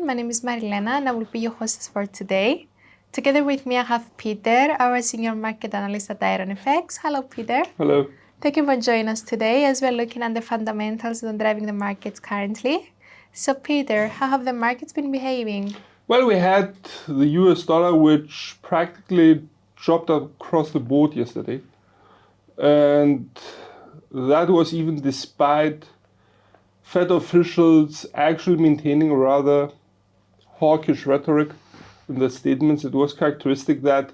everyone, my name is Marilena and I will be your hostess for today. Together with me I have Peter, our senior market analyst at IronFX. Hello Peter. Hello. Thank you for joining us today as we are looking at the fundamentals and driving the markets currently. So Peter, how have the markets been behaving? Well, we had the US dollar, which practically dropped across the board yesterday. And that was even despite Fed officials actually maintaining a rather hawkish rhetoric in their statements. It was characteristic that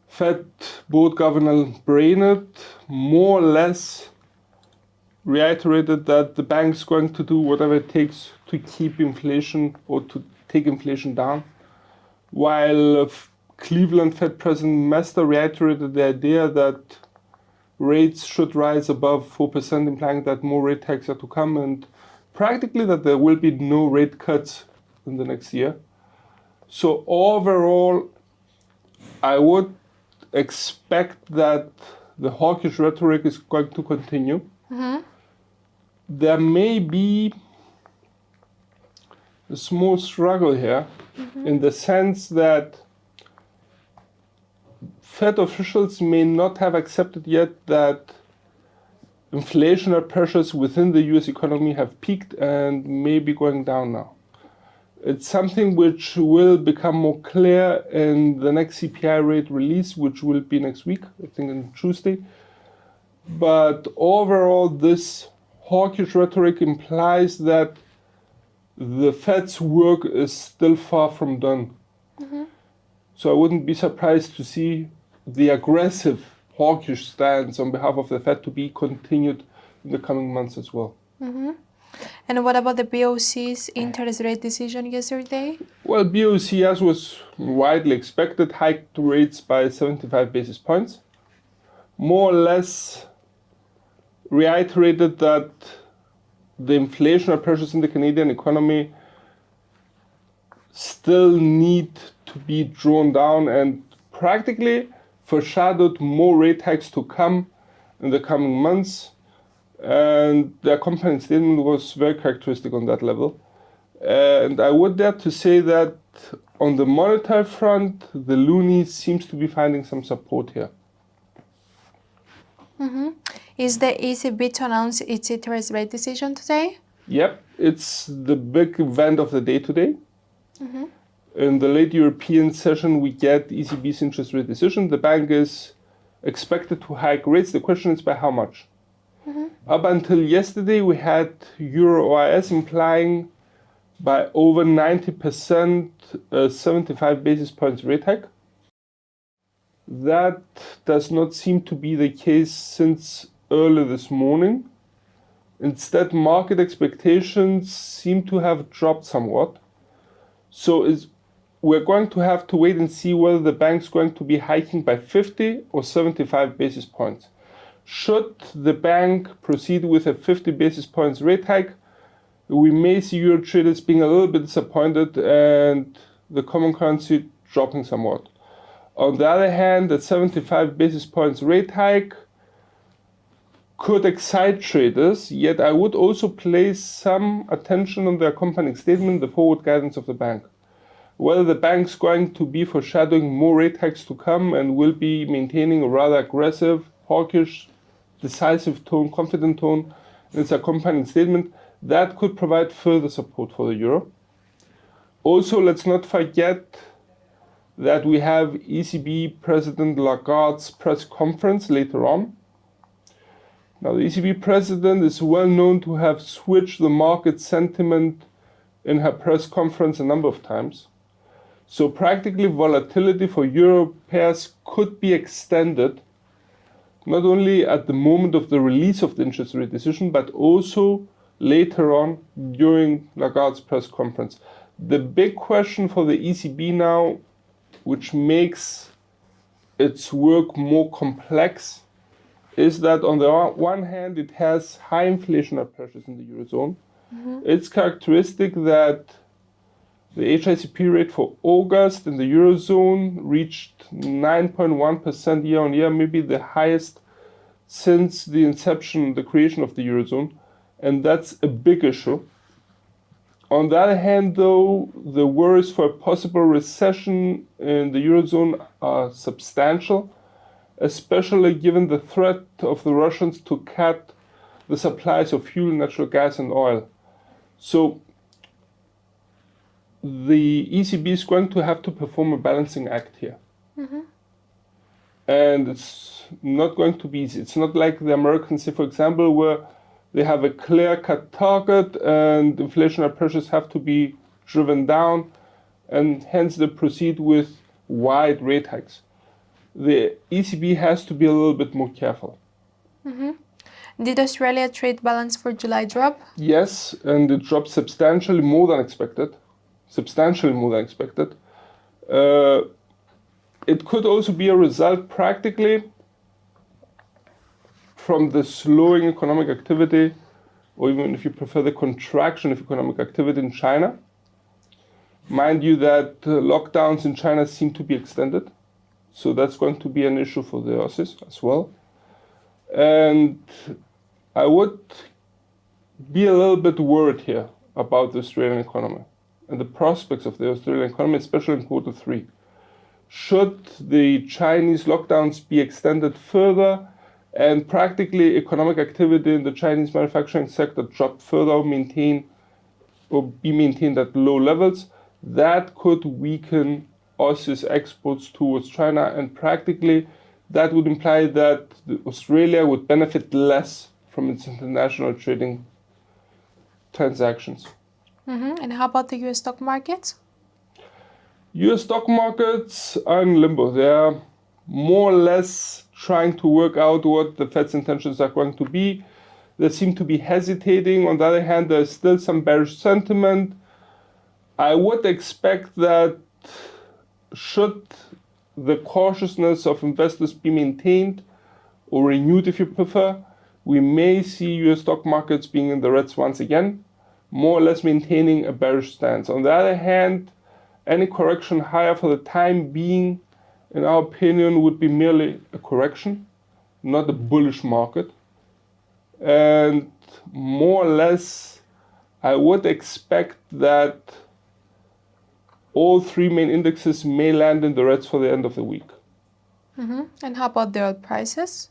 Fed Board Governor Brainerd more or less reiterated that the bank's going to do whatever it takes to keep inflation or to take inflation down, while Cleveland Fed President Mester reiterated the idea that rates should rise above 4%, implying that more rate hikes are to come, and practically that there will be no rate cuts in the next year. So overall, I would expect that the hawkish rhetoric is going to continue. There may be a small struggle here in the sense that Fed officials may not have accepted yet that inflationary pressures within the US economy have peaked and may be going down now. It's something which will become more clear in the next CPI rate release, which will be next week, I think on Tuesday. But overall, this hawkish rhetoric implies that the Fed's work is still far from done. So I wouldn't be surprised to see the aggressive hawkish stance on behalf of the Fed to be continued in the coming months as well. And what about the BOC's interest rate decision yesterday? Well, BOC, as was widely expected, hiked rates by 75 basis points. More or less reiterated that the inflationary pressures in the Canadian economy still need to be drawn down, and practically foreshadowed more rate hikes to come in the coming months. And the accompanying statement was very characteristic on that level. And I would dare to say that on the monetary front, the loonie seems to be finding some support here. Is the ECB to announce its interest rate decision today? Yep, it's the big event of the day today. In the late European session, we get ECB's interest rate decision. The bank is expected to hike rates. The question is by how much? Up until yesterday, we had Eur Usd implying by over 90% 75 basis points rate hike. That does not seem to be the case since early this morning. Instead, market expectations seem to have dropped somewhat. So we're going to have to wait and see whether the bank's going to be hiking by 50 or 75 basis points. Should the bank proceed with a 50 basis points rate hike, we may see euro traders being a little bit disappointed and the common currency dropping somewhat. On the other hand, a 75 basis points rate hike could excite traders, yet I would also place some attention on the accompanying statement, the forward guidance of the bank. Whether the bank's going to be foreshadowing more rate hikes to come and will be maintaining a rather aggressive, hawkish, decisive tone, confident tone in its accompanying statement, that could provide further support for the euro. Also, let's not forget that we have ECB President Lagarde's press conference later on. Now, the ECB president is well known to have switched the market sentiment in her press conference a number of times. So practically volatility for euro pairs could be extended, not only at the moment of the release of the interest rate decision, but also later on during Lagarde's press conference. The big question for the ECB now, which makes its work more complex, is that on the one hand, it has high inflationary pressures in the Eurozone. It's characteristic that the HICP rate for August in the Eurozone reached 9.1% year on year, maybe the highest since the inception, the creation of the Eurozone. And that's a big issue. On the other hand, though, the worries for a possible recession in the Eurozone are substantial, especially given the threat of the Russians to cut the supplies of fuel, natural gas, and oil. So the ECB is going to have to perform a balancing act here. And it's not going to be easy. It's not like the Americans, say, for example, where they have a clear-cut target and inflationary pressures have to be driven down, and hence they proceed with wide rate hikes. The ECB has to be a little bit more careful. Did Australia trade balance for July drop? Yes, and it dropped substantially more than expected. Substantially more than expected. It could also be a result practically from the slowing economic activity, or even if you prefer the contraction of economic activity in China. Mind you that lockdowns in China seem to be extended, so that's going to be an issue for the Aussies as well. And I would be a little bit worried here about the Australian economy and the prospects of the Australian economy, especially in Q3. Should the Chinese lockdowns be extended further and practically economic activity in the Chinese manufacturing sector drop further or be maintained at low levels, that could weaken Aussies exports towards China, and practically that would imply that Australia would benefit less from its international trading transactions. And how about the US stock market? US stock markets are in limbo. They are more or less trying to work out what the Fed's intentions are going to be. They seem to be hesitating. On the other hand, there's still some bearish sentiment. I would expect that should the cautiousness of investors be maintained or renewed, if you prefer, we may see US stock markets being in the reds once again, more or less maintaining a bearish stance. On the other hand, any correction higher for the time being, in our opinion, would be merely a correction, not a bullish market. And more or less, I would expect that all three main indexes may land in the reds for the end of the week. And how about the oil prices?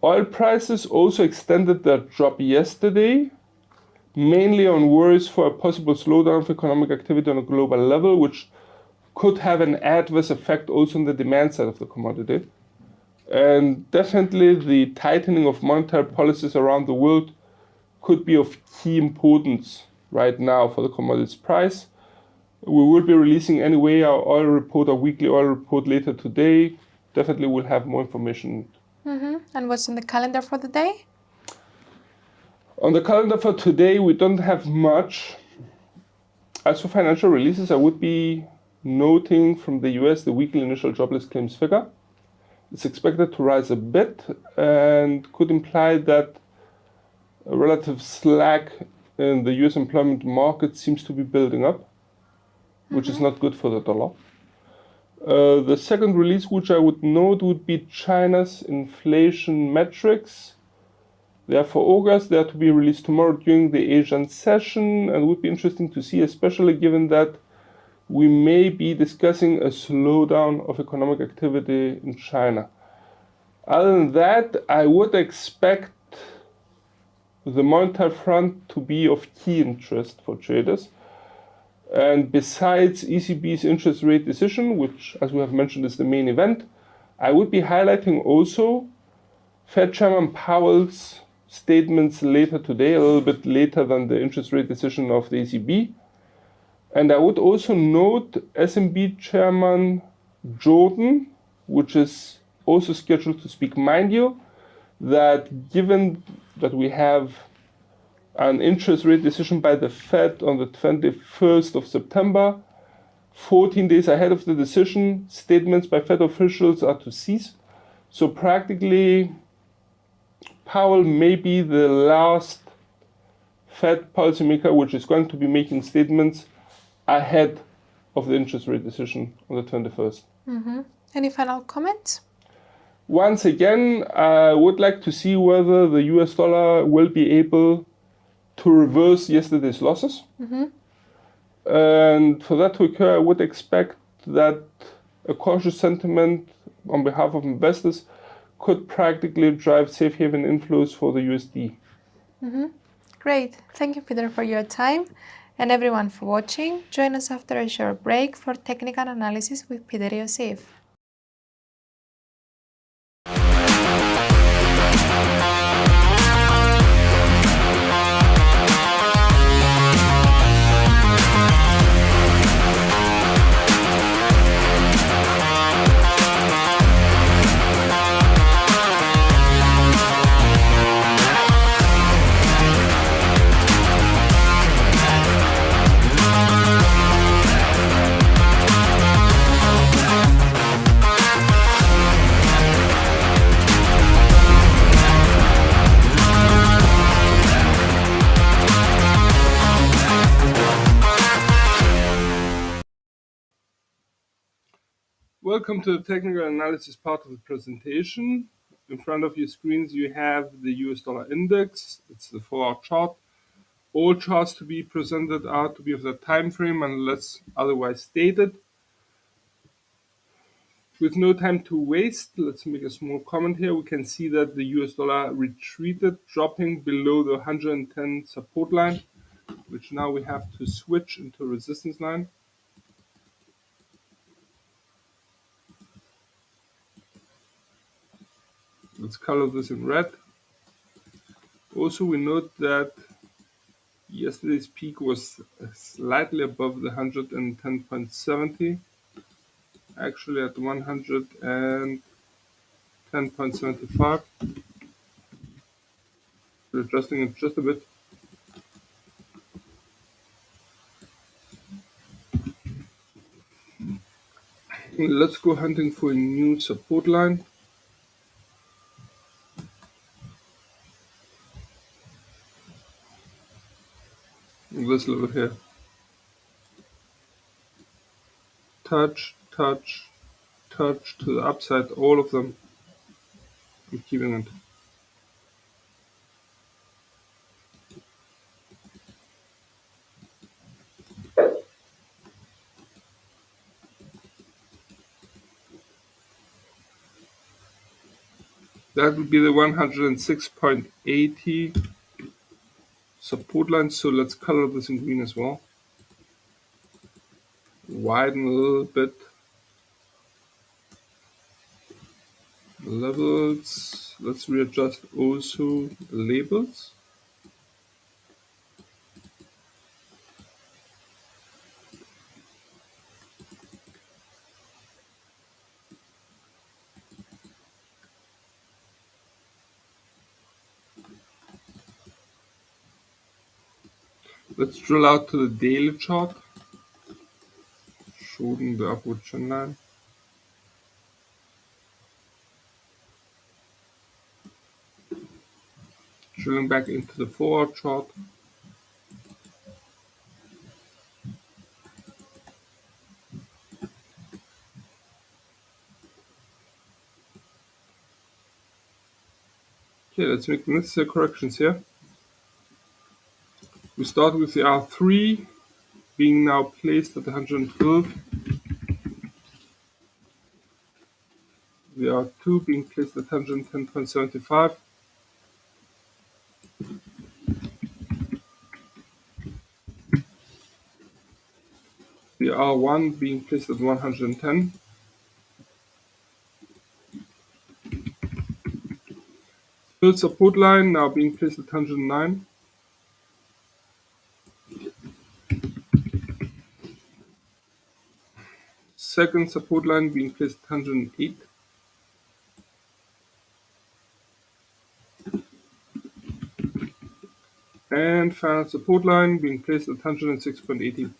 Oil prices also extended their drop yesterday, mainly on worries for a possible slowdown of economic activity on a global level, which could have an adverse effect also on the demand side of the commodity. And definitely the tightening of monetary policies around the world could be of key importance right now for the commodities price. We will be releasing anyway our oil report, our weekly oil report later today. Definitely we'll have more information. And what's on the calendar for the day? On the calendar for today, we don't have much. As for financial releases, I would be noting from the US the weekly initial jobless claims figure. It's expected to rise a bit and could imply that a relative slack in the US employment market seems to be building up, which is not good for the dollar. The second release which I would note would be China's inflation metrics. They are for August. They are to be released tomorrow during the Asian session, and would be interesting to see, especially given that we may be discussing a slowdown of economic activity in China. Other than that, I would expect the monetary front to be of key interest for traders. And besides ECB's interest rate decision, which, as we have mentioned, is the main event, I would be highlighting also Fed Chairman Powell's statements later today, a little bit later than the interest rate decision of the ECB. And I would also note SMB Chairman Jordan, which is also scheduled to speak. Mind you, that given that we have an interest rate decision by the Fed on the 21st of September, 14 days ahead of the decision, statements by Fed officials are to cease. So practically, Powell may be the last Fed policymaker which is going to be making statements ahead of the interest rate decision on the 21st. Any final comments? Once again, I would like to see whether the US dollar will be able to reverse yesterday's losses. And for that to occur, I would expect that a cautious sentiment on behalf of investors could practically drive safe haven inflows for the USD. Great. Thank you, Peter, for your time, and everyone for watching. Join us after a short break for technical analysis with Peter Iosif. Welcome to the technical analysis part of the presentation. In front of your screens you have the US dollar index. It's the 4-hour chart. All charts to be presented are to be of that time frame unless otherwise stated. With no time to waste, let's make a small comment here. We can see that the US dollar retreated, dropping below the 110 support line, which now we have to switch into a resistance line. Let's color this in red. Also, we note that yesterday's peak was slightly above the 110.70, actually at 110.75. We're adjusting it just a bit. Let's go hunting for a new support line. This level here. Touch, touch, touch to the upside, all of them. I'm keeping it. That would be the 106.80 support line. So let's color this in green as well. Widen a little bit. Levels. Let's readjust also labels. Let's drill out to the daily chart, showing the upward trend line. Drilling back into the 4-hour chart. Okay, let's make the necessary corrections here. We start with the R3 being now placed at 112. The R2 being placed at 110.75. The R1 being placed at 110. Third support line now being placed at 109. Second support line being placed at 108. And final support line being placed at 106.80.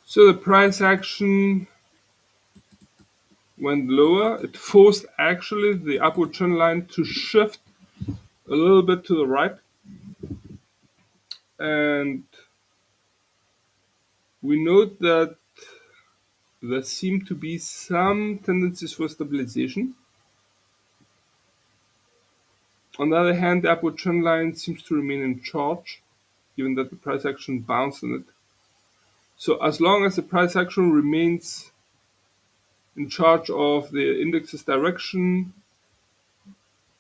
So the price action went lower. It forced actually the upward trend line to shift a little bit to the right. And we note that there seem to be some tendencies for stabilization. On the other hand, the upward trend line seems to remain in charge, given that the price action bounced on it. So as long as the price action remains in charge of the index's direction,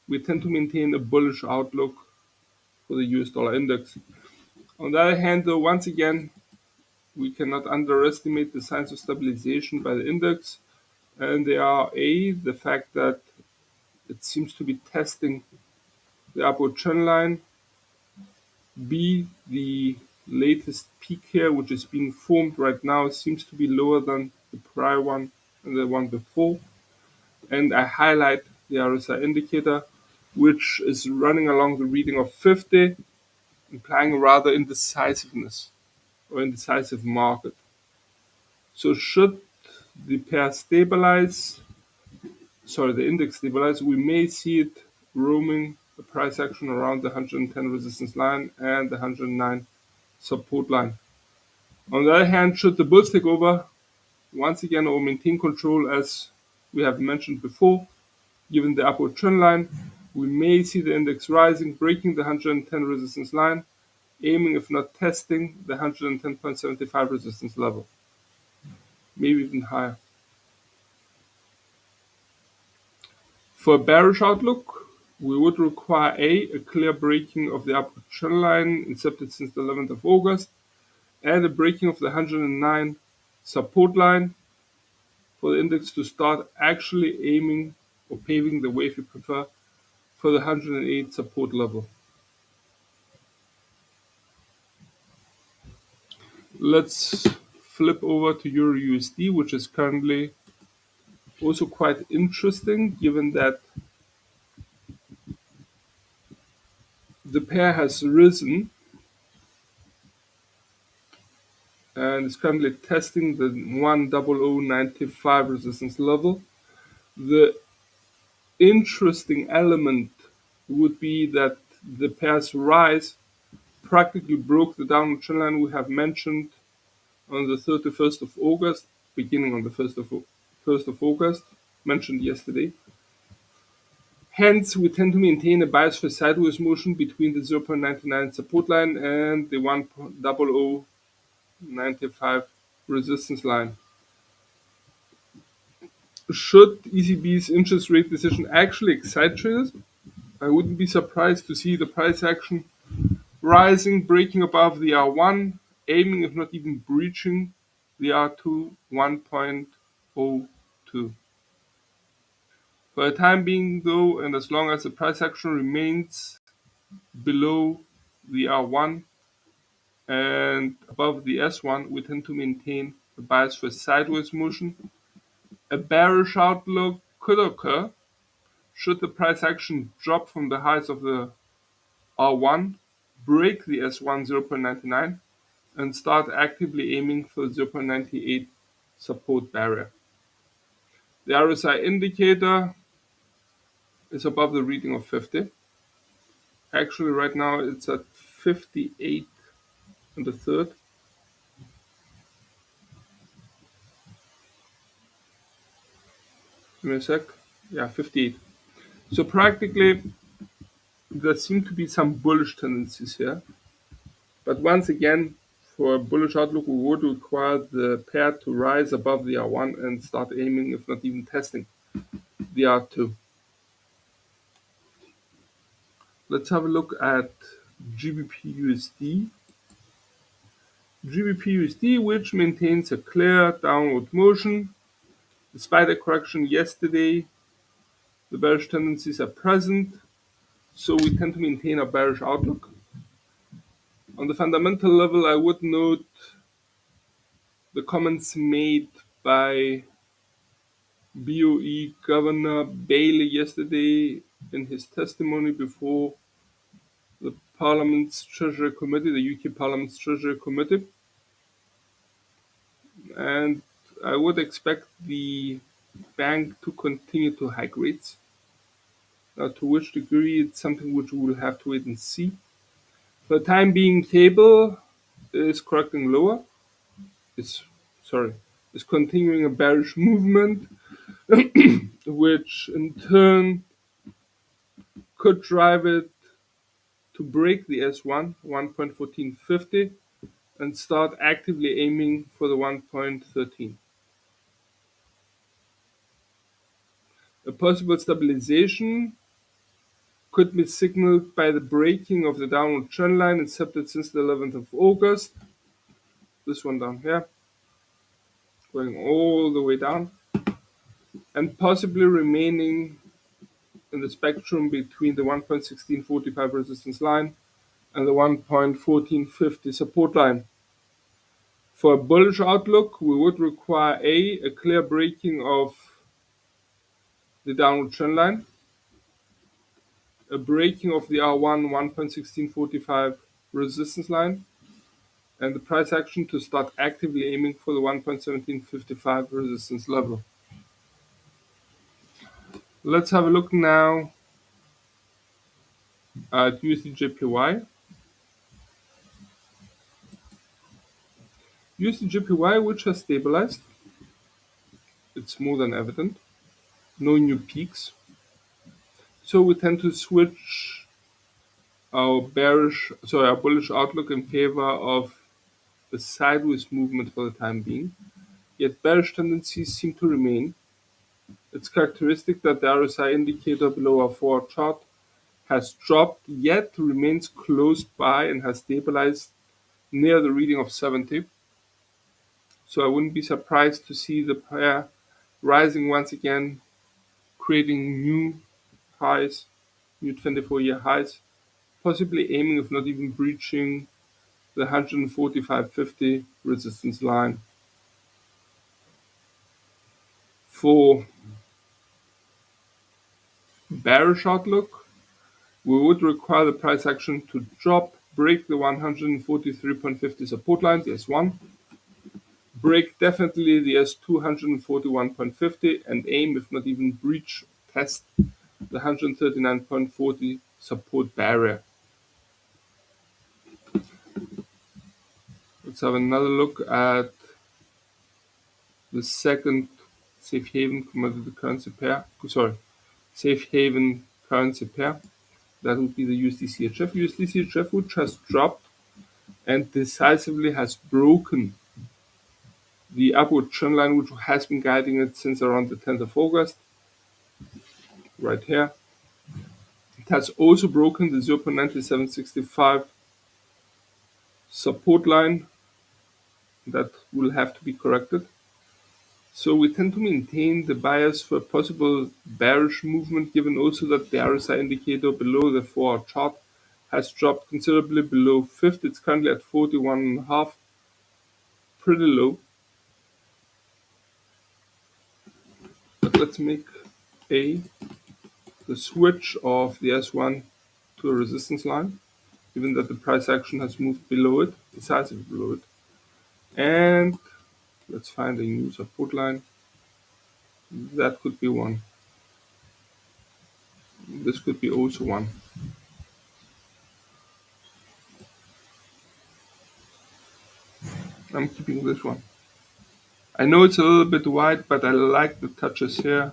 we tend to maintain a bullish outlook for the US dollar index. On the other hand, though, once again, we cannot underestimate the signs of stabilization by the index, and they are A, the fact that it seems to be testing the upward trend line, B, the latest peak here, which is being formed right now, seems to be lower than the prior one and the one before, and I highlight the RSI indicator, which is running along the reading of 50, implying rather indecisiveness or indecisive market. So should the pair stabilize, the index stabilize, we may see it roaming the price action around the 110 resistance line and the 109 support line. On the other hand, should the bulls take over once again or maintain control, as we have mentioned before, given the upward trend line, we may see the index rising, breaking the 110 resistance line, aiming if not testing the 110.75 resistance level, maybe even higher. For a bearish outlook, we would require a clear breaking of the upward trend line incepted since the 11th of August, and a breaking of the 109 support line for the index to start actually aiming or paving the way, if you prefer, for the 108 support level. Let's flip over to Eur Usd, which is currently also quite interesting, given that the pair has risen and is currently testing the 100.95 resistance level. The interesting element would be that the pair's rise practically broke the downward trend line we have mentioned on the 31st of August, beginning on the 1st of August, mentioned yesterday. Hence, we tend to maintain a bias for sideways motion between the 0.99 support line and the 100.95 resistance line. Should ECB's interest rate decision actually excite traders, I wouldn't be surprised to see the price action rising, breaking above the R1, aiming if not even breaching the R2 1.02. For the time being though, and as long as the price action remains below the R1 and above the S1, we tend to maintain a bias for sideways motion. A bearish outlook could occur should the price action drop from the highs of the R1, break the S1 0.99, and start actively aiming for 0.98 support barrier. The RSI indicator is above the reading of 50. Actually, right now it's at 58 and a third. Give me a sec. Yeah, 58. So practically, there seem to be some bullish tendencies here. But once again, for a bullish outlook, we would require the pair to rise above the R1 and start aiming, if not even testing, the R2. Let's have a look at Gbp Usd. Gbp Usd, which maintains a clear downward motion. Despite a correction yesterday, the bearish tendencies are present, so we tend to maintain a bearish outlook. On the fundamental level, I would note the comments made by BOE Governor Bailey yesterday in his testimony before the Parliament's Treasury Committee, the UK Parliament's Treasury Committee. And I would expect the bank to continue to hike rates. Now, to which degree, it's something which we will have to wait and see. For the time being, cable is correcting lower. Is continuing a bearish movement, which in turn could drive it to break the S1, 1.1450, and start actively aiming for the 1.13. A possible stabilization could be signaled by the breaking of the downward trend line incepted since the 11th of August. This one down here, going all the way down, and possibly remaining in the spectrum between the 1.1645 resistance line and the 1.1450 support line. For a bullish outlook, we would require a clear breaking of the downward trend line, a breaking of the R1 1.1645 resistance line, and the price action to start actively aiming for the 1.1755 resistance level. Let's have a look now at USD-JPY. USD-JPY, which has stabilized, it's more than evident, no new peaks. So we tend to switch our bullish outlook in favor of a sideways movement for the time being. Yet bearish tendencies seem to remain. It's characteristic that the RSI indicator below our 4-hour chart has dropped, yet remains close by and has stabilized near the reading of 70. So I wouldn't be surprised to see the pair rising once again, creating new highs, new 24-year highs, possibly aiming, if not even breaching, the 145.50 resistance line. For bearish outlook, we would require the price action to drop, break the 143.50 support line, the S1, break definitely the S2 141.50, and aim, if not even breach, test the 139.40 support barrier. Let's have another look at the second safe haven commodity currency pair. Safe haven currency pair. That would be the USD CHF. USD CHF, which has dropped and decisively has broken the upward trend line, which has been guiding it since around the 10th of August. Right here. It has also broken the 0.9765 support line. That will have to be corrected. So we tend to maintain the bias for a possible bearish movement, given also that the RSI indicator below the 4-hour chart has dropped considerably below 50. It's currently at 41.5, pretty low. But let's make the switch of the S1 to a resistance line, given that the price action has moved below it, decisively below it. And let's find a new support line. That could be one. This could be also one. I'm keeping this one. I know it's a little bit wide, but I like the touches here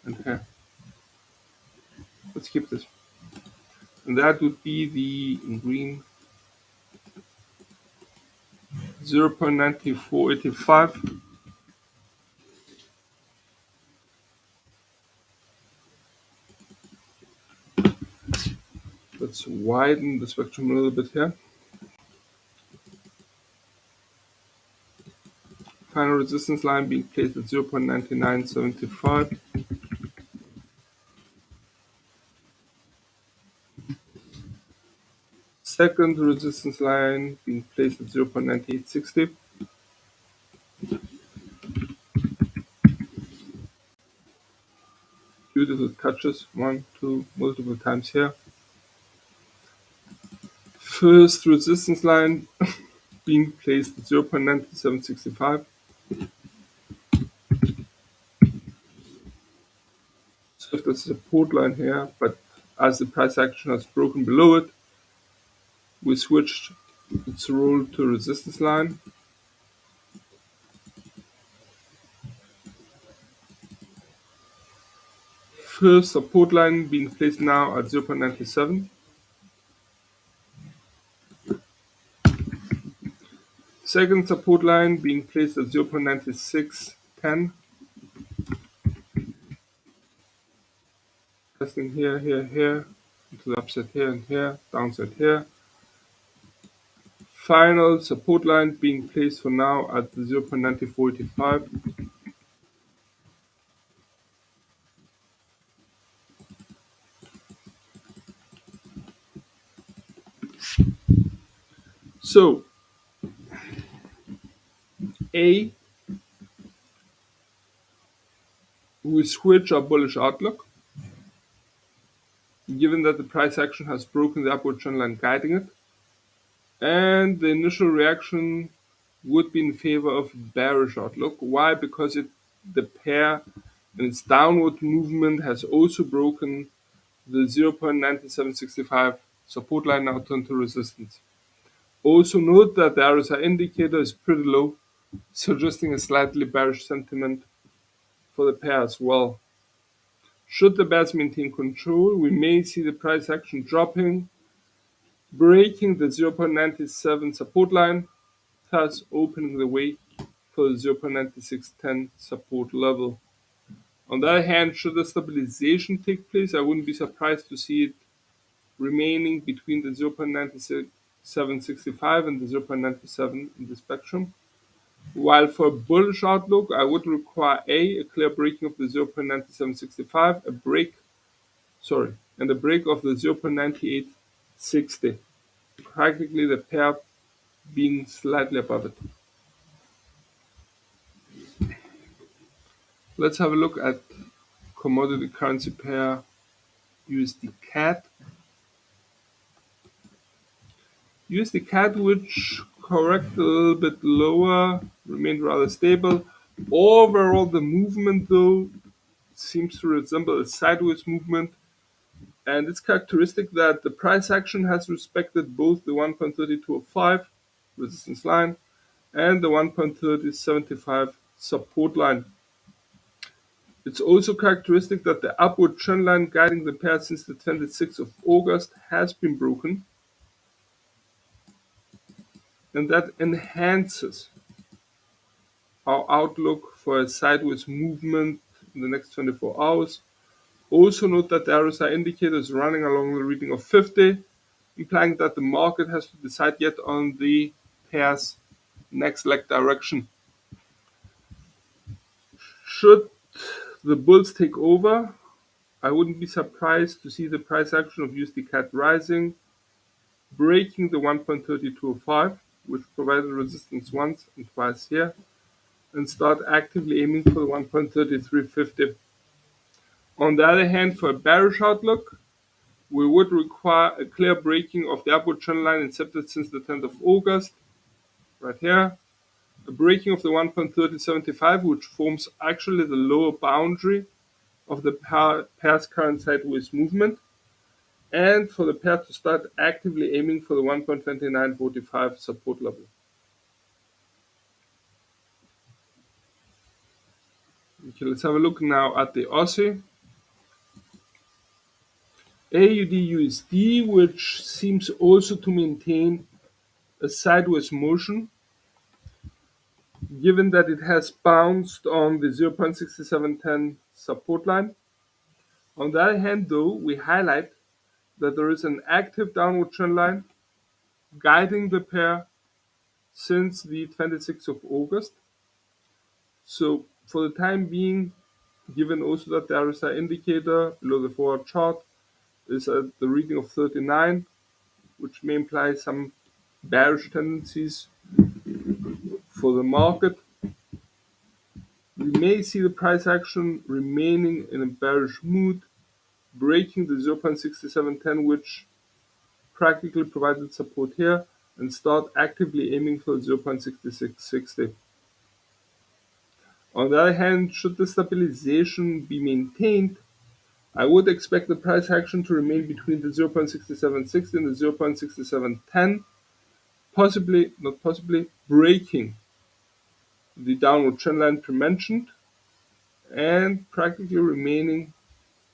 and here. Let's keep this. And that would be the, in green, 0.9485. Let's widen the spectrum a little bit here. Final resistance line being placed at 0.9975. Second resistance line being placed at 0.9860. Beautiful touches, 1, 2, multiple times here. First resistance line being placed at 0.9765. Served as a support line here, but as the price action has broken below it, we switched its role to a resistance line. First support line being placed now at 0.97. Second support line being placed at 0.9610. Testing here, here, here, to the upside here and here, downside here. Final support line being placed for now at 0.9485. So, A, we switch our bullish outlook, given that the price action has broken the upward trend line guiding it, and the initial reaction would be in favor of bearish outlook. Why? Because the pair in its downward movement has also broken the 0.9765 support line, now turned to resistance. Also note that the RSI indicator is pretty low, suggesting a slightly bearish sentiment for the pair as well. Should the bears maintain control, we may see the price action dropping, breaking the 0.97 support line, thus opening the way for the 0.9610 support level. On the other hand, should a stabilization take place, I wouldn't be surprised to see it remaining between the 0.9765 and the 0.97 in the spectrum. While for a bullish outlook, I would require a clear breaking of the 0.9765, a break of the 0.9860. Practically the pair being slightly above it. Let's have a look at commodity currency pair USD CAD. USD CAD, which corrected a little bit lower, remained rather stable. Overall, the movement though seems to resemble a sideways movement, and it's characteristic that the price action has respected both the 1.3205 resistance line and the 1.3075 support line. It's also characteristic that the upward trend line guiding the pair since the 26th of August has been broken, and that enhances our outlook for a sideways movement in the next 24 hours. Also note that the RSI indicator is running along the reading of 50, implying that the market has to decide yet on the pair's next leg direction. Should the bulls take over, I wouldn't be surprised to see the price action of USD CAD rising, breaking the 1.3205, which provided resistance once and twice here, and start actively aiming for the 1.3350. On the other hand, for a bearish outlook, we would require a clear breaking of the upward trend line incepted since the 10th of August, right here, a breaking of the 1.3075, which forms actually the lower boundary of the pair's current sideways movement, and for the pair to start actively aiming for the 1.2945 support level. Okay, let's have a look now at the Aussie Aud USD, which seems also to maintain a sideways motion, given that it has bounced on the 0.6710 support line. On the other hand, though, we highlight that there is an active downward trend line guiding the pair since the 26th of August. So for the time being, given also that the RSI indicator below the forward chart is at the reading of 39, which may imply some bearish tendencies for the market, we may see the price action remaining in a bearish mood, breaking the 0.6710, which practically provided support here, and start actively aiming for 0.6660. On the other hand, should the stabilization be maintained, I would expect the price action to remain between the 0.6760 and the 0.6710, breaking the downward trend line pre-mentioned and practically remaining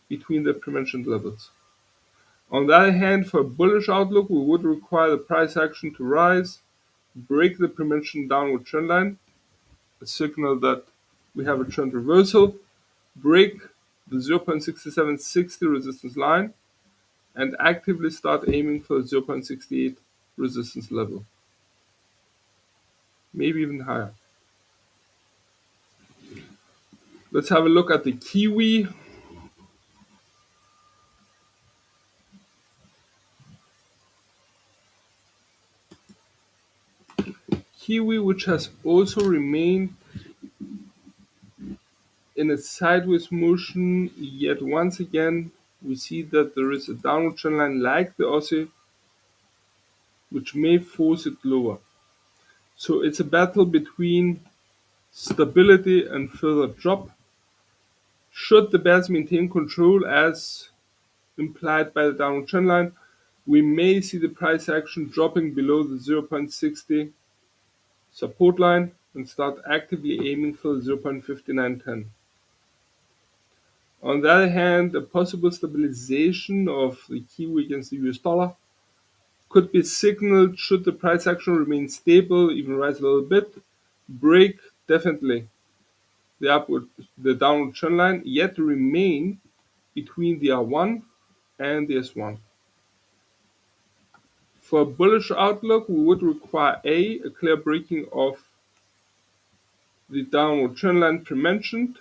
between the prementioned levels. On the other hand, for a bullish outlook, we would require the price action to rise, break the prementioned downward trend line, a signal that we have a trend reversal, break the 0.6760 resistance line, and actively start aiming for the 0.68 resistance level, maybe even higher. Let's have a look at the Kiwi. Kiwi, which has also remained in a sideways motion, yet once again we see that there is a downward trend line like the Aussie, which may force it lower. So it's a battle between stability and further drop. Should the bears maintain control as implied by the downward trend line, we may see the price action dropping below the 0.60 support line and start actively aiming for the 0.5910. On the other hand, a possible stabilization of the Kiwi against the US dollar could be signaled should the price action remain stable, even rise a little bit, break definitely the downward trend line, yet remain between the R1 and the S1. For a bullish outlook, we would require a clear breaking of the downward trend line pre-mentioned.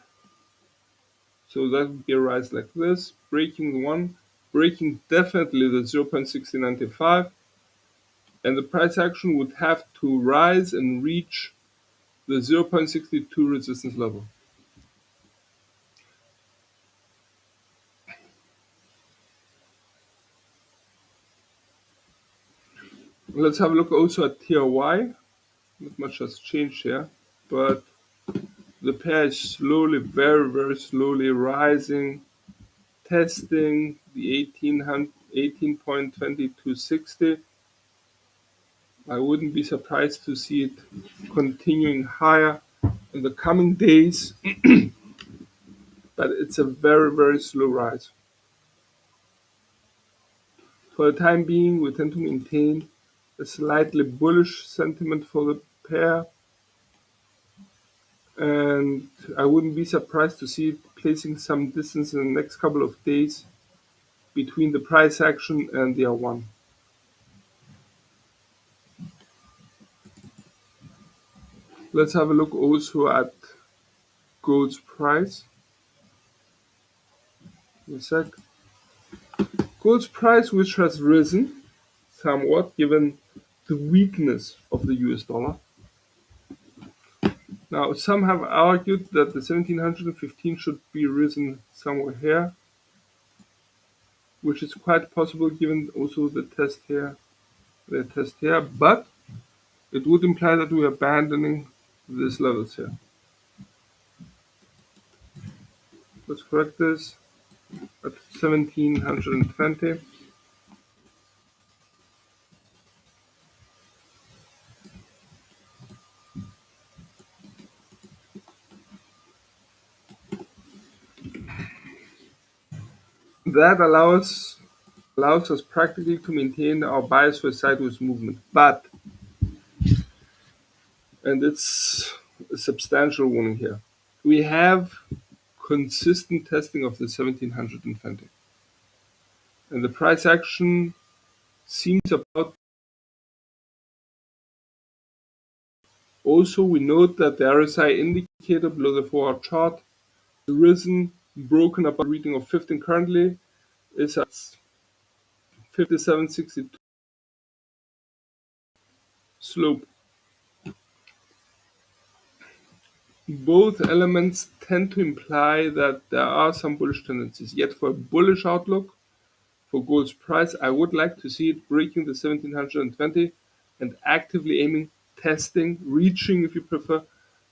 So that would be a rise like this, breaking the one, breaking definitely the 0.6095, and the price action would have to rise and reach the 0.62 resistance level. Let's have a look also at TRY. Not much has changed here, but the pair is slowly, very, very slowly rising, testing the 18.2260. I wouldn't be surprised to see it continuing higher in the coming days, but it's a very, very slow rise. For the time being, we tend to maintain a slightly bullish sentiment for the pair, and I wouldn't be surprised to see it placing some distance in the next couple of days between the price action and the R1. Let's have a look also at gold's price. A sec. Gold's price, which has risen somewhat given the weakness of the US dollar. Now, some have argued that the 1715 should be risen somewhere here, which is quite possible given also the test here, but it would imply that we are abandoning these levels here. Let's correct this at 1720. That allows us practically to maintain our bias for sideways movement, but, and it's a substantial warning here, we have consistent testing of the 1720, and the price action seems about. Also, we note that the RSI indicator below the 4-hour chart has risen, broken up a reading of 15 currently, is at 57.62 slope. Both elements tend to imply that there are some bullish tendencies. Yet for a bullish outlook for gold's price, I would like to see it breaking the 1720 and actively aiming, testing, reaching, if you prefer,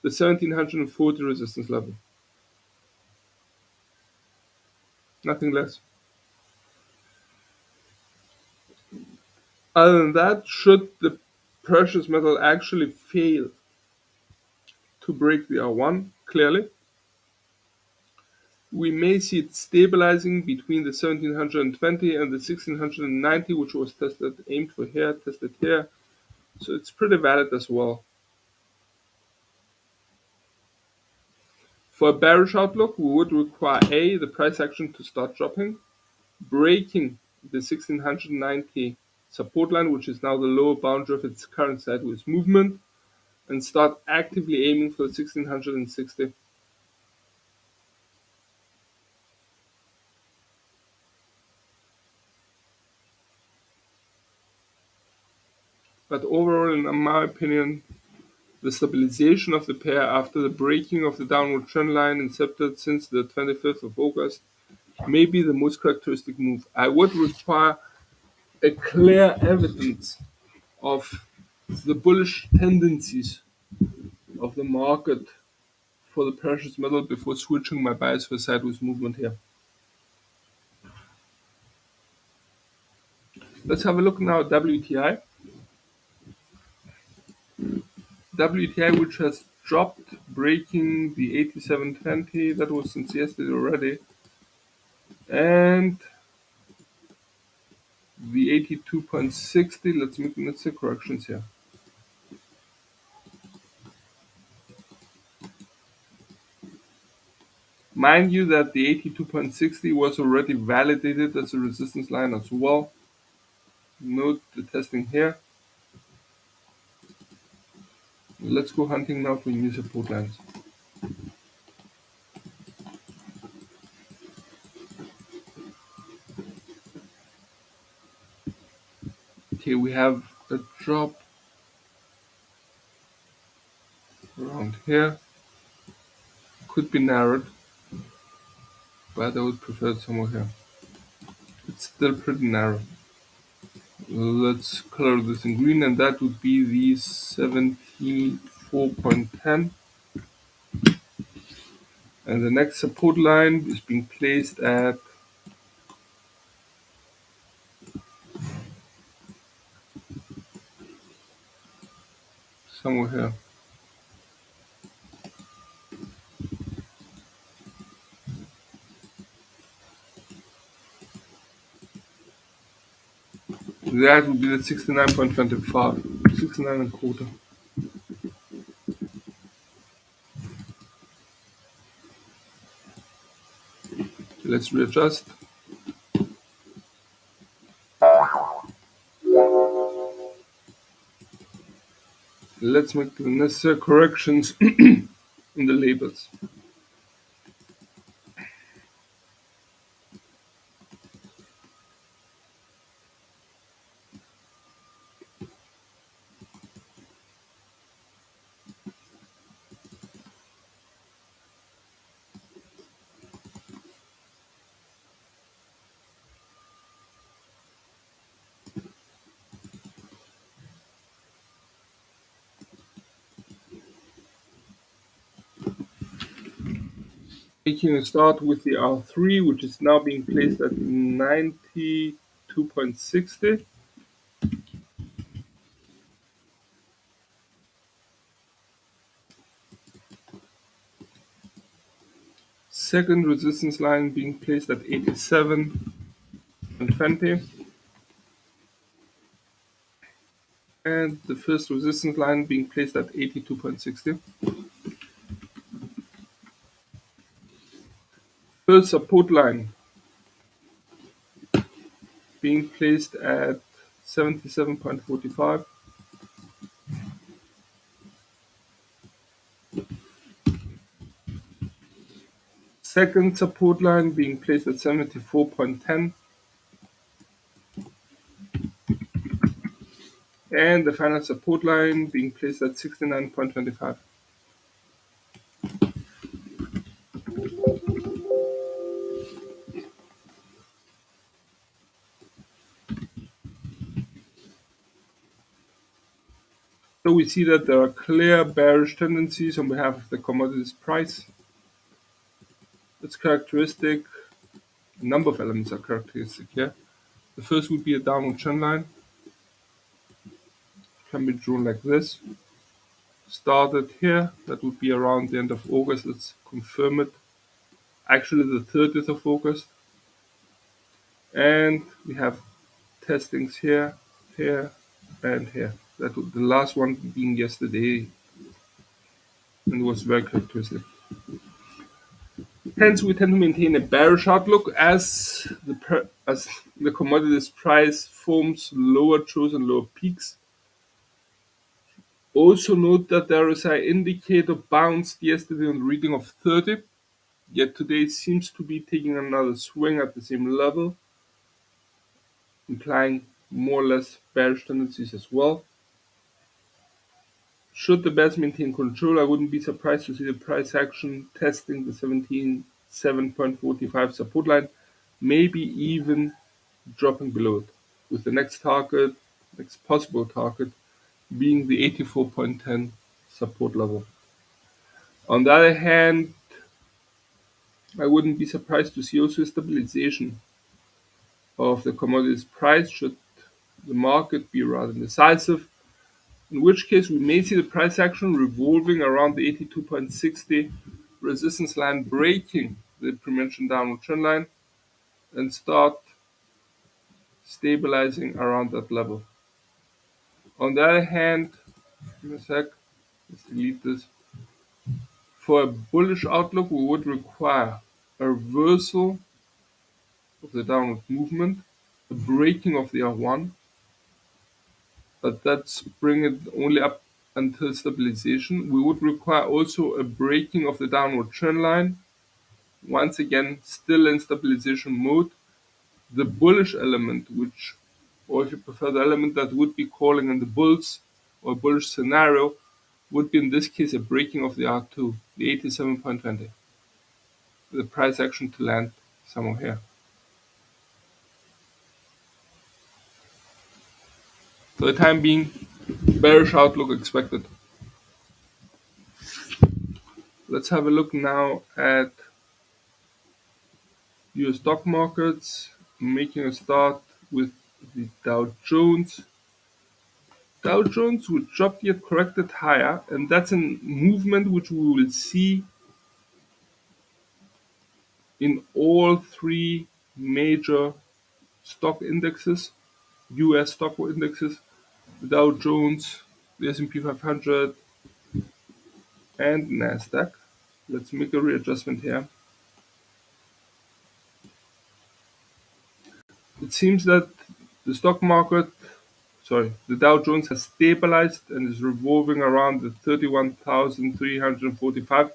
the 1740 resistance level. Nothing less. Other than that, should the precious metal actually fail to break the R1, clearly, we may see it stabilizing between the 1720 and the 1690, which was aimed for here, tested here. So it's pretty valid as well. For a bearish outlook, we would require A, the price action to start dropping, breaking the 1690 support line, which is now the lower boundary of its current sideways movement, and start actively aiming for the 1660. But overall, in my opinion, the stabilization of the pair after the breaking of the downward trend line incepted since the 25th of August may be the most characteristic move. I would require a clear evidence of the bullish tendencies of the market for the precious metal before switching my bias for sideways movement here. Let's have a look now at WTI. WTI, which has dropped, breaking the 8720, that was since yesterday already, and the 82.60. Let's make necessary corrections here. Mind you that the 82.60 was already validated as a resistance line as well. Note the testing here. Let's go hunting now for new support lines. Okay, we have a drop around here. Could be narrowed, but I would prefer it somewhere here. It's still pretty narrow. Let's color this in green, and that would be the 74.10. And the next support line is being placed at somewhere here. That would be the 69.25, 69 and a quarter. Let's readjust. Let's make the necessary corrections in the labels. Making a start with the R3, which is now being placed at 92.60. Second resistance line being placed at 87.20. And the first resistance line being placed at 82.60. First support line being placed at 77.45. Second support line being placed at 74.10. And the final support line being placed at 69.25. So we see that there are clear bearish tendencies on behalf of the commodities price. It's characteristic. A number of elements are characteristic here. The first would be a downward trend line. Can be drawn like this. Started here. That would be around the end of August. Let's confirm it. actually the 30th of August. And we have testings here, here, and here. That was the last one being yesterday, and it was very characteristic. Hence, we tend to maintain a bearish outlook as the commodities price forms lower troughs and lower peaks. Also note that the RSI indicator bounced yesterday on the reading of 30, yet today it seems to be taking another swing at the same level, implying more or less bearish tendencies as well. Should the bears maintain control, I wouldn't be surprised to see the price action testing the 17.745 support line, maybe even dropping below it, with the next possible target, being the 84.10 support level. On the other hand, I wouldn't be surprised to see also a stabilization of the commodities price should the market be rather decisive, in which case we may see the price action revolving around the 82.60 resistance line, breaking the pre-mentioned downward trend line and start stabilizing around that level. On the other hand, give me a sec, let's delete this. For a bullish outlook, we would require a reversal of the downward movement, a breaking of the R1, but that's bring it only up until stabilization. We would require also a breaking of the downward trend line, once again still in stabilization mode. The bullish element, or if you prefer the element that would be calling in the bulls or bullish scenario, would be in this case a breaking of the R2, the 87.20. The price action to land somewhere here. For the time being, bearish outlook expected. Let's have a look now at US stock markets, making a start with the Dow Jones. Dow Jones, which dropped yet corrected higher, and that's a movement which we will see in all three major stock indexes, US stock indexes, the Dow Jones, the S&P 500, and Nasdaq. Let's make a readjustment here. It seems that the Dow Jones has stabilized and is revolving around the 31,345,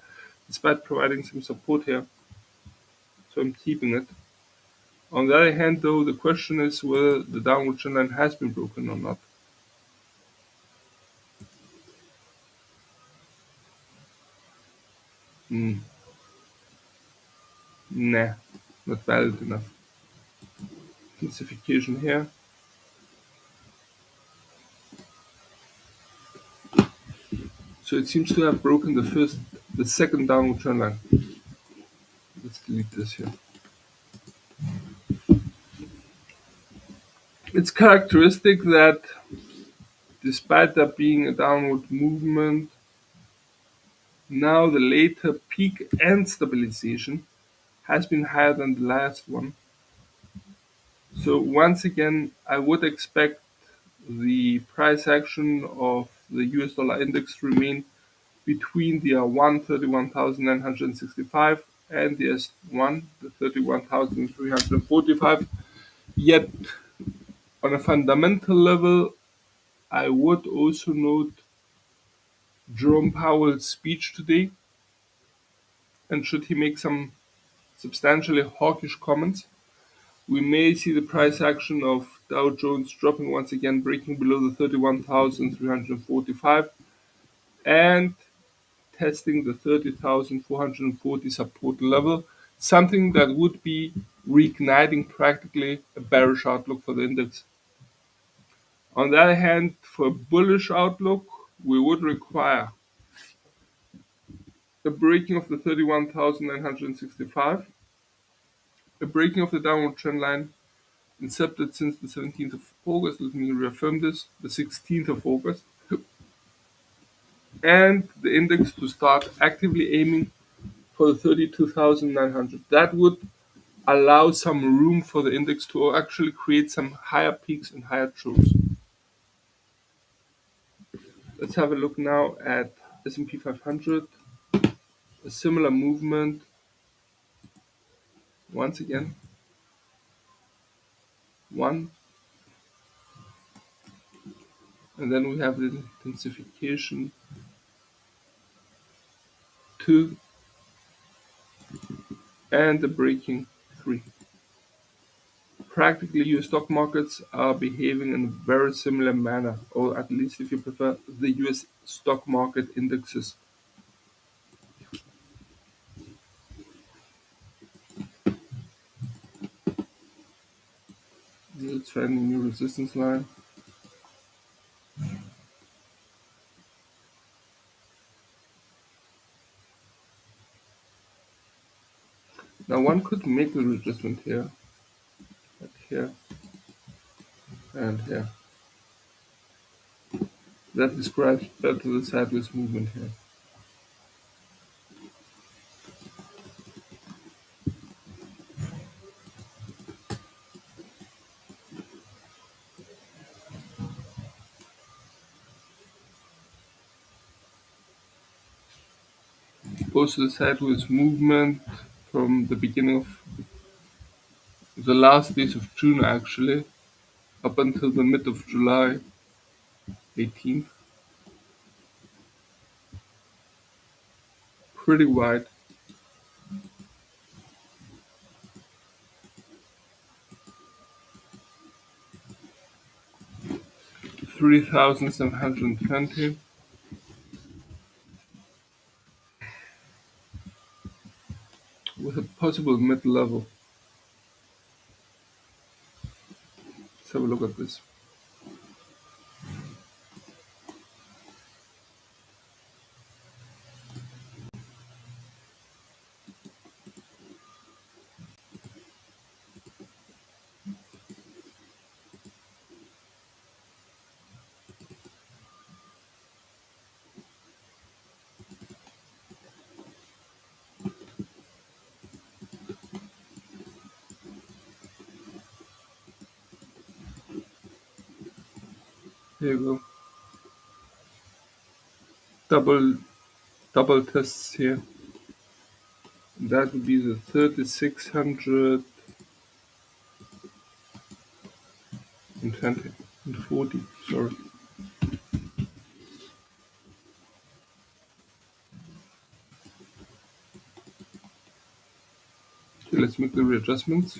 despite providing some support here. So I'm keeping it. On the other hand, though, the question is whether the downward trend line has been broken or not. Nah, not valid enough. Classification here. So it seems to have broken the second downward trend line. Let's delete this here. It's characteristic that despite there being a downward movement, now the later peak and stabilization has been higher than the last one. So once again, I would expect the price action of the US dollar index to remain between the R1 31,965 and the S1 the 31,345. Yet on a fundamental level, I would also note Jerome Powell's speech today, and should he make some substantially hawkish comments, we may see the price action of Dow Jones dropping once again, breaking below the 31,345 and testing the 30,440 support level, something that would be reigniting practically a bearish outlook for the index. On the other hand, for a bullish outlook, we would require a breaking of the 31,965, a breaking of the downward trend line incepted since the 17th of August, let me reaffirm this, the 16th of August, and the index to start actively aiming for the 32,900. That would allow some room for the index to actually create some higher peaks and higher troughs. Let's have a look now at S&P 500. A similar movement. Once again, 1, and then we have the intensification, 2, and the breaking, 3. Practically, your stock markets are behaving in a very similar manner, or at least if you prefer the US stock market indexes. Let's find a new resistance line. Now one could make the adjustment here, here, and here. That describes better the sideways movement here. Also the sideways movement from the beginning of the last days of June actually, up until the mid of July 18th. Pretty wide. $3,720 with a possible mid-level. Let's have a look at this. Here you go. Double tests here. That would be the 3600 and 20 and 40. Sorry. Okay, let's make the readjustments.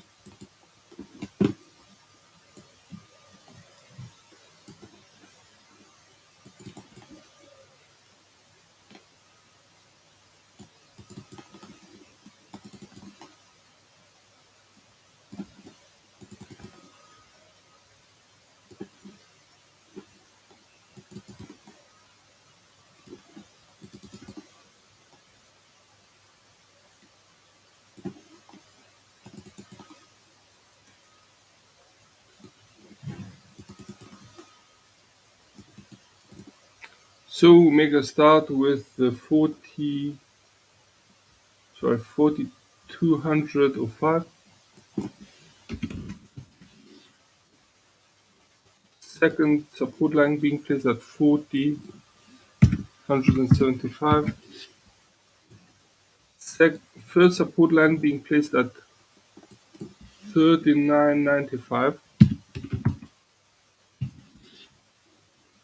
So make a start with the 4205. Second support line being placed at 40,175. First support line being placed at 39.95.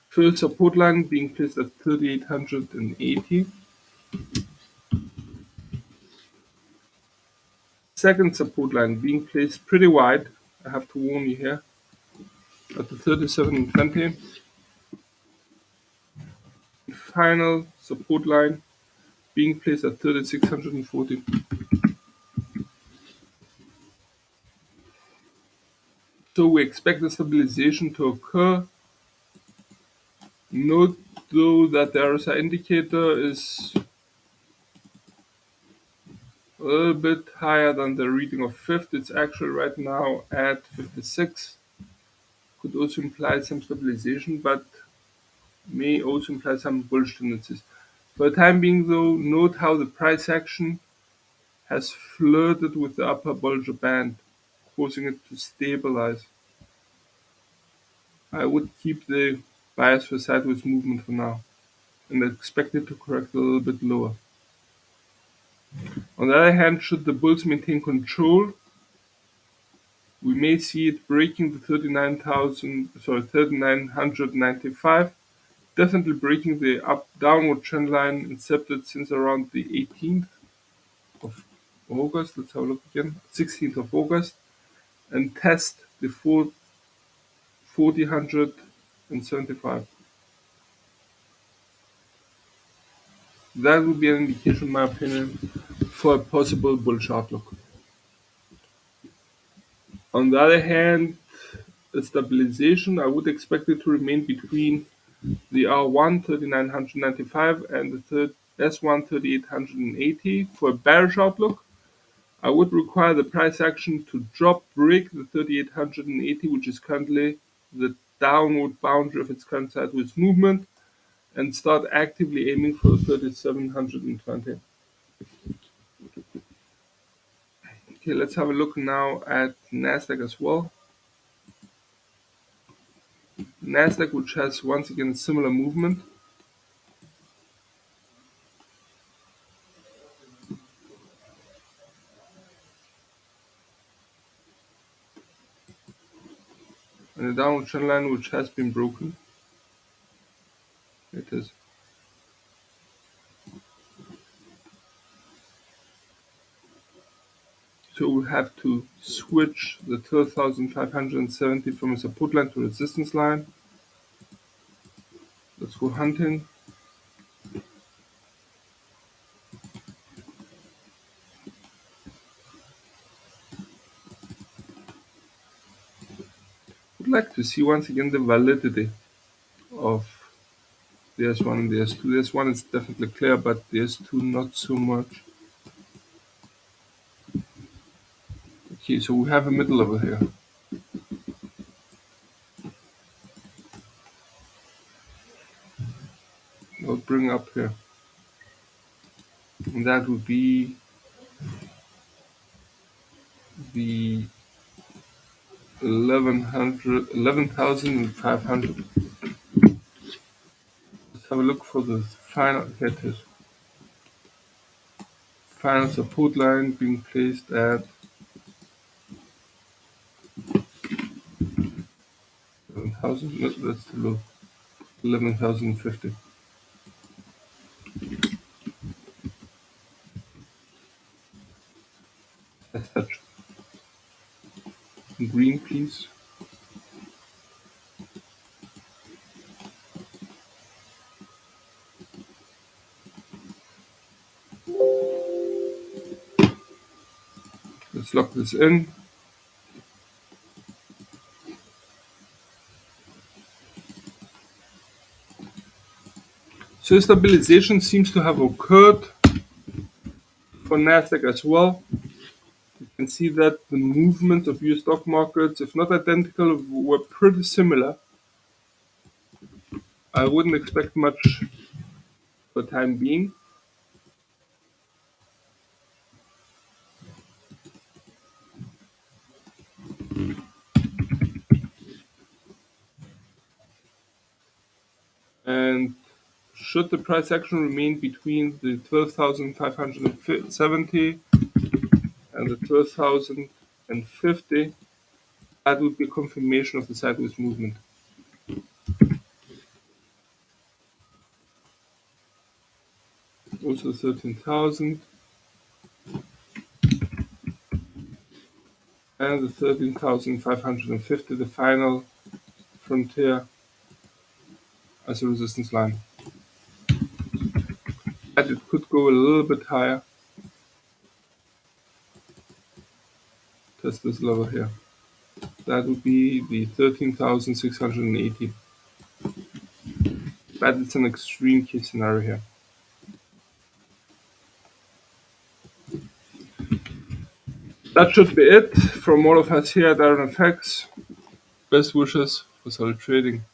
First support line being placed at 3880. Second support line being placed pretty wide, I have to warn you here, at the 37.20. Final support line being placed at 3640. So we expect the stabilization to occur. Note though that the RSI indicator is a little bit higher than the reading of 5th. It's actually right now at 56. Could also imply some stabilization, but may also imply some bullish tendencies. For the time being though, note how the price action has flirted with the upper Bollinger Band, causing it to stabilize. I would keep the bias for sideways movement for now and expect it to correct a little bit lower. On the other hand, should the bulls maintain control, we may see it breaking the 3995, definitely breaking the downward trend line incepted since around the 18th of August. Let's have a look again. 16th of August, and test the 4075. That would be an indication, in my opinion, for a possible bullish outlook. On the other hand, a stabilization, I would expect it to remain between the R1 3995 and the S1 3880. For a bearish outlook, I would require the price action to break the 3880, which is currently the downward boundary of its current sideways movement, and start actively aiming for the 3720. Okay, let's have a look now at Nasdaq as well. Nasdaq, which has once again a similar movement. And a downward trend line which has been broken. It is. So we have to switch the 12,570 from a support line to resistance line. Let's go hunting. Would like to see once again the validity of the S1 and the S2. The S1 is definitely clear, but the S2 not so much. Okay, so we have a middle over here. I'll bring up here. And that would be the 11,500. Let's have a look for the final hit. Final support line being placed at 11,000. No, that's too low. 11,050. Let's touch green, please. Let's lock this in. So stabilization seems to have occurred for Nasdaq as well. You can see that the movement of US stock markets, if not identical, were pretty similar. I wouldn't expect much for the time being. And should the price action remain between the 12,570 and the 12,050, that would be a confirmation of the sideways movement. Also 13,000 and the 13,550, the final frontier as a resistance line. And it could go a little bit higher. Test this level here. That would be the 13,680. But it's an extreme case scenario here. That should be it from all of us here at IronFX. Best wishes for solid trading.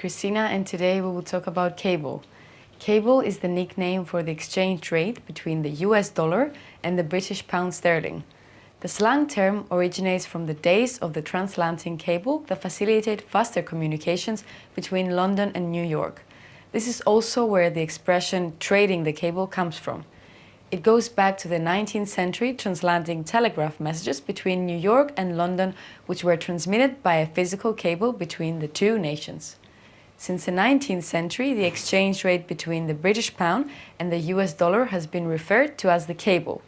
Christina, and today we will talk about cable. Cable is the nickname for the exchange rate between the US dollar and the British pound sterling. The slang term originates from the days of the transatlantic cable that facilitated faster communications between London and New York. This is also where the expression trading the cable comes from. It goes back to the 19th century transatlantic telegraph messages between New York and London, which were transmitted by a physical cable between the two nations. Since the 19th century, the exchange rate between the British pound and the US dollar has been referred to as the cable.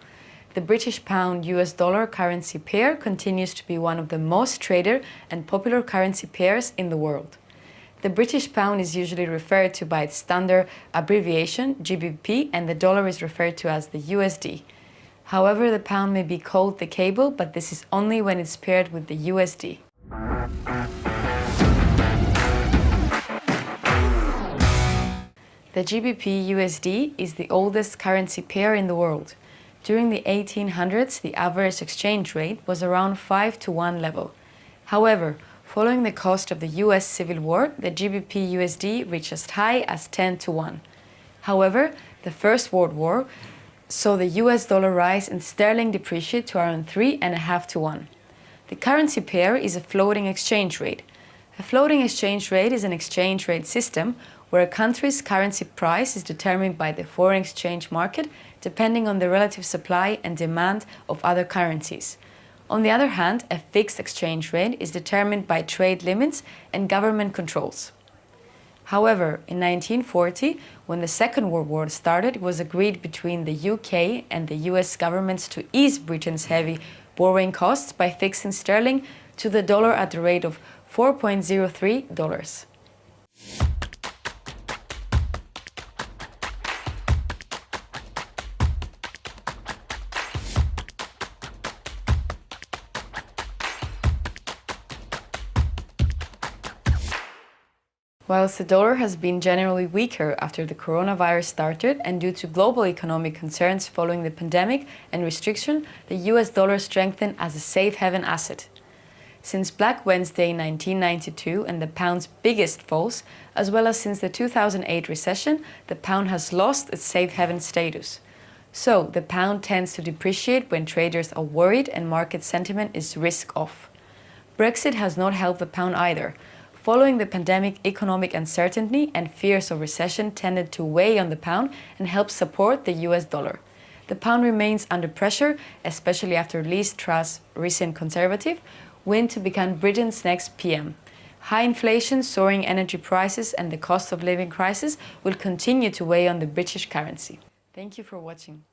The British pound-US dollar currency pair continues to be one of the most traded and popular currency pairs in the world. The British pound is usually referred to by its standard abbreviation, GBP, and the dollar is referred to as the USD. However, the pound may be called the cable, but this is only when it's paired with the USD. The GBP USD is the oldest currency pair in the world. During the 1800s, the average exchange rate was around 5-to-1 level. However, following the cost of the US Civil War, the GBP USD reached as high as 10-to-1. However, the First World War saw the US dollar rise and sterling depreciate to around 3.5-to-1. The currency pair is a floating exchange rate. A floating exchange rate is an exchange rate system where a country's currency price is determined by the foreign exchange market depending on the relative supply and demand of other currencies. On the other hand, a fixed exchange rate is determined by trade limits and government controls. However, in 1940, when the Second World War started, it was agreed between the UK and the US governments to ease Britain's heavy borrowing costs by fixing sterling to the dollar at the rate of $4.03. Whilst the dollar has been generally weaker after the coronavirus started and due to global economic concerns following the pandemic and restriction, the US dollar strengthened as a safe haven asset. Since Black Wednesday 1992 and the pound's biggest falls, as well as since the 2008 recession, the pound has lost its safe haven status. So, the pound tends to depreciate when traders are worried and market sentiment is risk-off. Brexit has not helped the pound either. Following the pandemic, economic uncertainty and fears of recession tended to weigh on the pound and help support the US dollar. The pound remains under pressure, especially after Liz Truss' recent Conservative win to become Britain's next PM. High inflation, soaring energy prices and the cost of living crisis will continue to weigh on the British currency. Thank you for watching.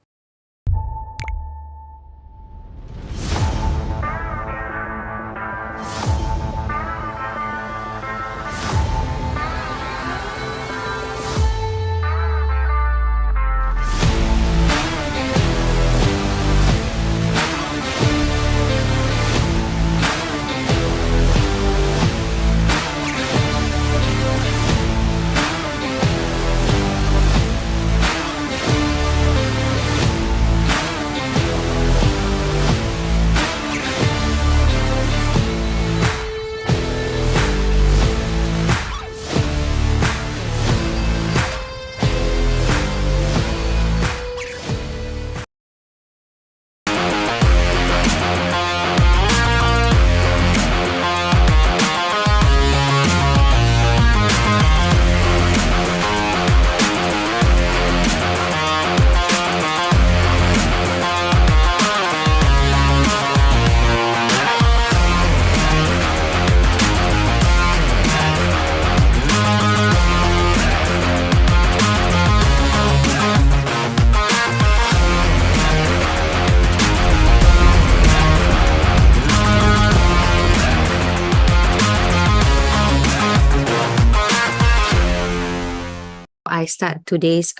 I start today's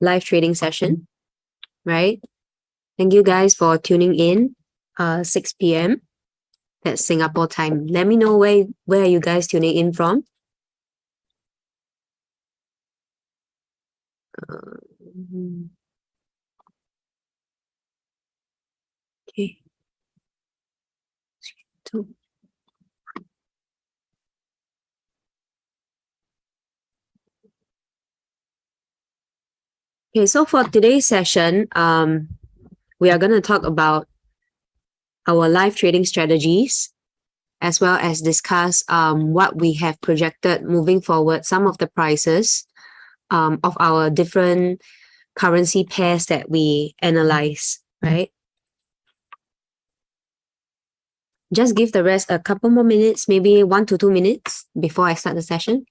live trading session, right? Thank you guys for tuning in, 6 p.m. That's Singapore time. Let me know where are you guys tuning in from. Okay. Okay, so for today's session, we are going to talk about our live trading strategies, as well as discuss what we have projected moving forward, some of the prices of our different currency pairs that we analyze, right? Just give the rest a couple more minutes, maybe 1 to 2 minutes before I start the session.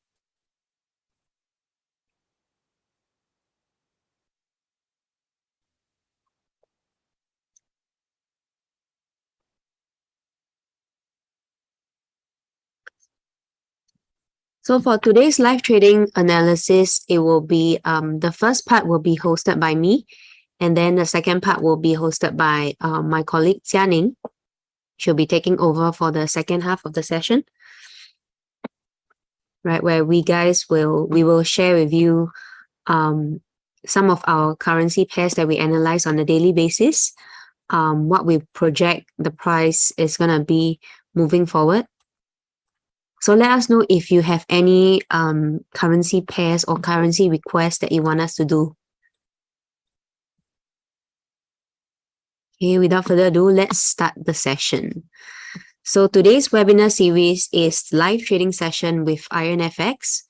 So for today's live trading analysis, it will be the first part will be hosted by me, and then the second part will be hosted by my colleague Jia Ning. She'll be taking over for the second half of the session, right? Where we will share with you some of our currency pairs that we analyze on a daily basis, what we project the price is gonna be moving forward. So let us know if you have any currency pairs or currency requests that you want us to do. Okay, without further ado, let's start the session. So today's webinar series is live trading session with IronFX.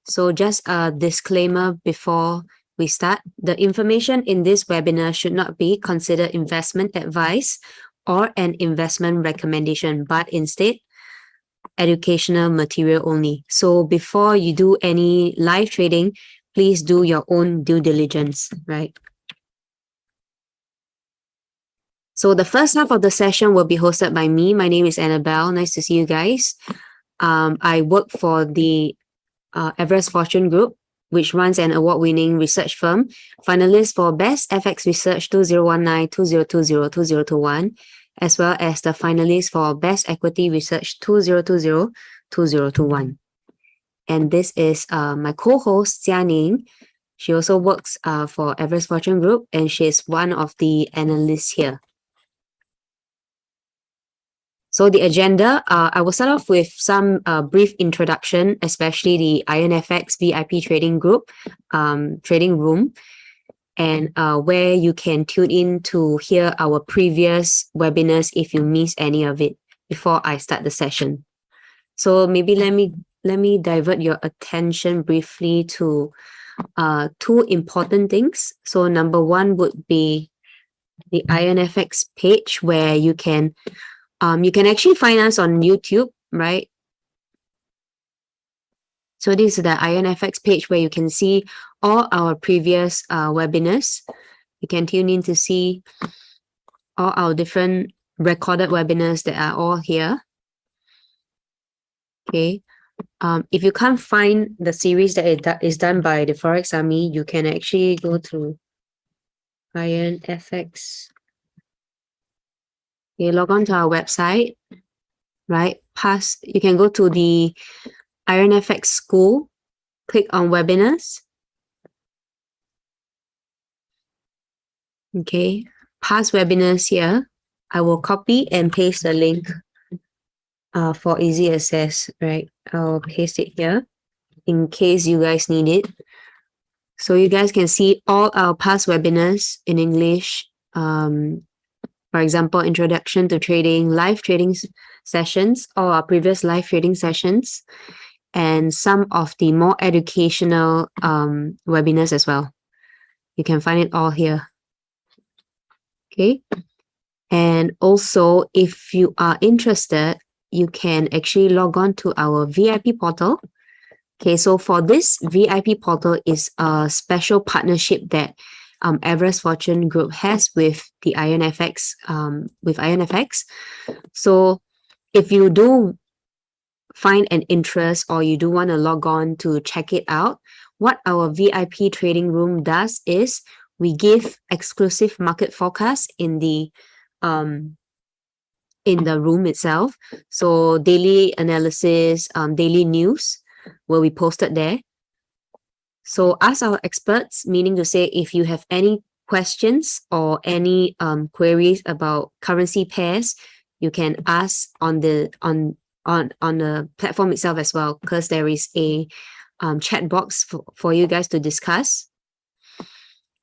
So just a disclaimer before we start, the information in this webinar should not be considered investment advice or an investment recommendation, but instead educational material only. So before you do any live trading, please do your own due diligence, right? So the first half of the session will be hosted by me. My name is Annabelle. Nice to see you guys. I work for the Everest Fortune Group, which runs an award-winning research firm, finalist for Best FX Research 2019, 2020, 2021, as well as the finalist for Best Equity Research 2020, 2021. And this is my co-host, Jia Ning. She also works for Everest Fortune Group, and she is one of the analysts here. So the agenda, I will start off with some brief introduction, especially the IronFX VIP trading group, trading room, and where you can tune in to hear our previous webinars if you miss any of it before I start the session. So maybe let me divert your attention briefly to two important things. So number one would be the IronFX page, where you can actually find us on YouTube, right? So this is the IronFX page where you can see all our previous webinars. You can tune in to see all our different recorded webinars that are all here. Okay. If you can't find the series that is done by the Forex Army, you can actually go to IronFX. You log on to our website, right? You can go to the IronFX School, click on webinars. Okay, past webinars here. I will copy and paste the link for easy access, right? I'll paste it here in case you guys need it. So you guys can see all our past webinars in English. For example, introduction to trading, live trading sessions, or our previous live trading sessions, and some of the more educational webinars as well. You can find it all here. Okay. And also, if you are interested, you can actually log on to our VIP portal. Okay, so for this VIP portal is a special partnership that Everest Fortune Group has with the IronFX, So if you do find an interest or you do want to log on to check it out, what our VIP trading room does is we give exclusive market forecasts in the room itself. So daily analysis, daily news will be posted there. So ask our experts, meaning to say if you have any questions or any queries about currency pairs, you can ask on the platform itself as well, because there is a chat box for you guys to discuss.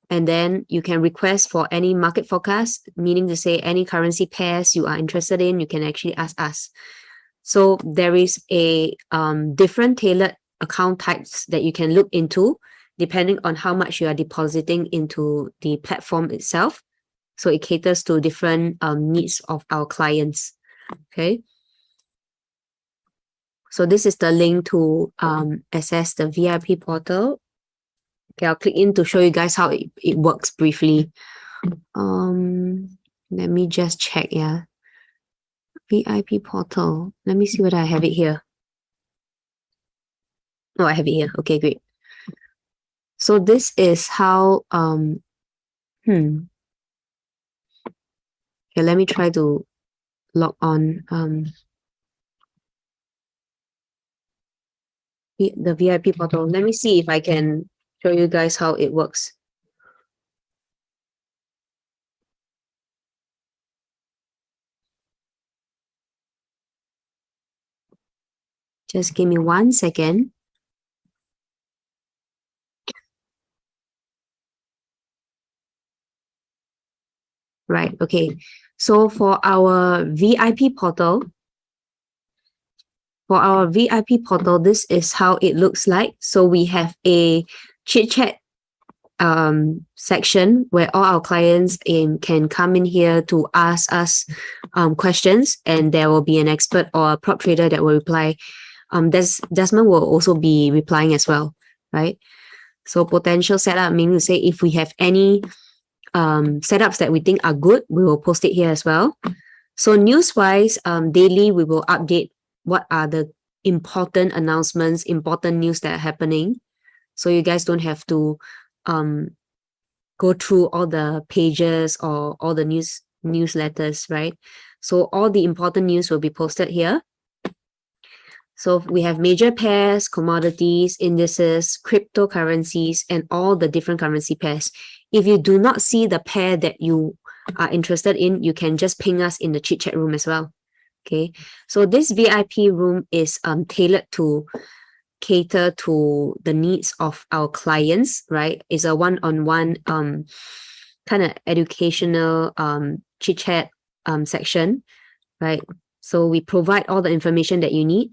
And then you can request for any market forecast, meaning to say any currency pairs you are interested in, you can actually ask us. So there is a different tailored account types that you can look into depending on how much you are depositing into the platform itself. So it caters to different needs of our clients. Okay. So this is the link to access the VIP portal. Okay, I'll click in to show you guys how it works briefly. Let me just check, yeah. VIP portal. Let me see whether I have it here. Oh, I have it here. Okay, great. So this is how okay, let me try to log on the VIP portal. Let me see if I can show you guys how it works. Just give me 1 second. Right, okay. So for our VIP portal, this is how it looks like. So we have a chit chat section where all our clients can come in here to ask us questions, and there will be an expert or a prop trader that will reply. Desmond will also be replying as well, right? So potential setup, meaning to say if we have any setups that we think are good, we will post it here as well. So news-wise, daily we will update what are the important announcements, important news that are happening. So you guys don't have to go through all the pages or all the newsletters, right? So all the important news will be posted here. So we have major pairs, commodities, indices, cryptocurrencies, and all the different currency pairs. If you do not see the pair that you are interested in, you can just ping us in the chit chat room as well. Okay, so this VIP room is tailored to cater to the needs of our clients, right? It's a one-on-one kind of educational chit chat section, right? So we provide all the information that you need.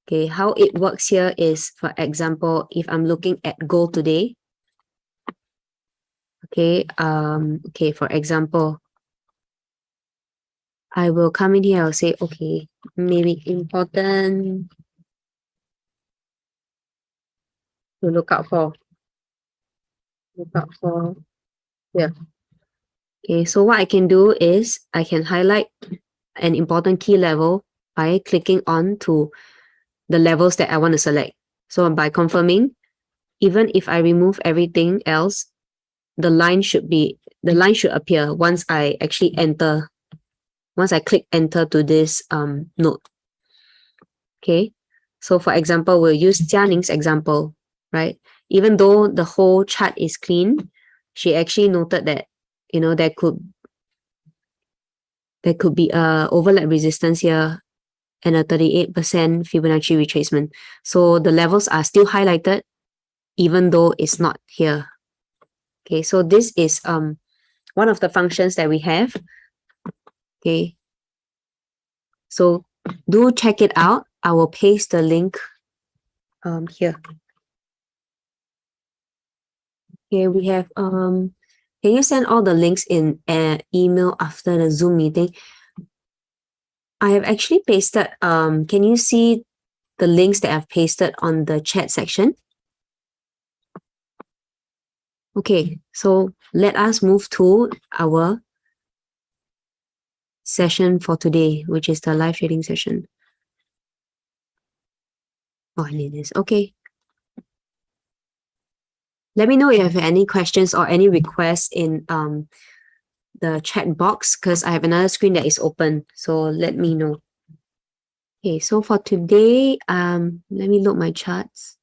Okay, how it works here is, for example, if I'm looking at gold today, okay, for example, I will come in here, I'll say, okay, maybe important to look out for. Yeah. Okay, so what I can do is I can highlight an important key level by clicking on to the levels that I want to select. So by confirming, even if I remove everything else, the line should appear once I actually enter, once I click enter to this node. Okay, so for example, we'll use Jianing's example, right? Even though the whole chart is clean, she actually noted that, you know, there could be a overlap resistance here and a 38% Fibonacci retracement. So the levels are still highlighted even though it's not here. Okay, so this is one of the functions that we have. Okay, so do check it out. I will paste the link here. Okay, we have can you send all the links in an email after the Zoom meeting? I have actually pasted can you see the links that I've pasted on the chat section? Okay, so let us move to our session for today, which is the live trading session. Oh, I need this. Okay. Let me know if you have any questions or any requests in the chat box, because I have another screen that is open. So let me know. Okay, so for today, let me load my charts.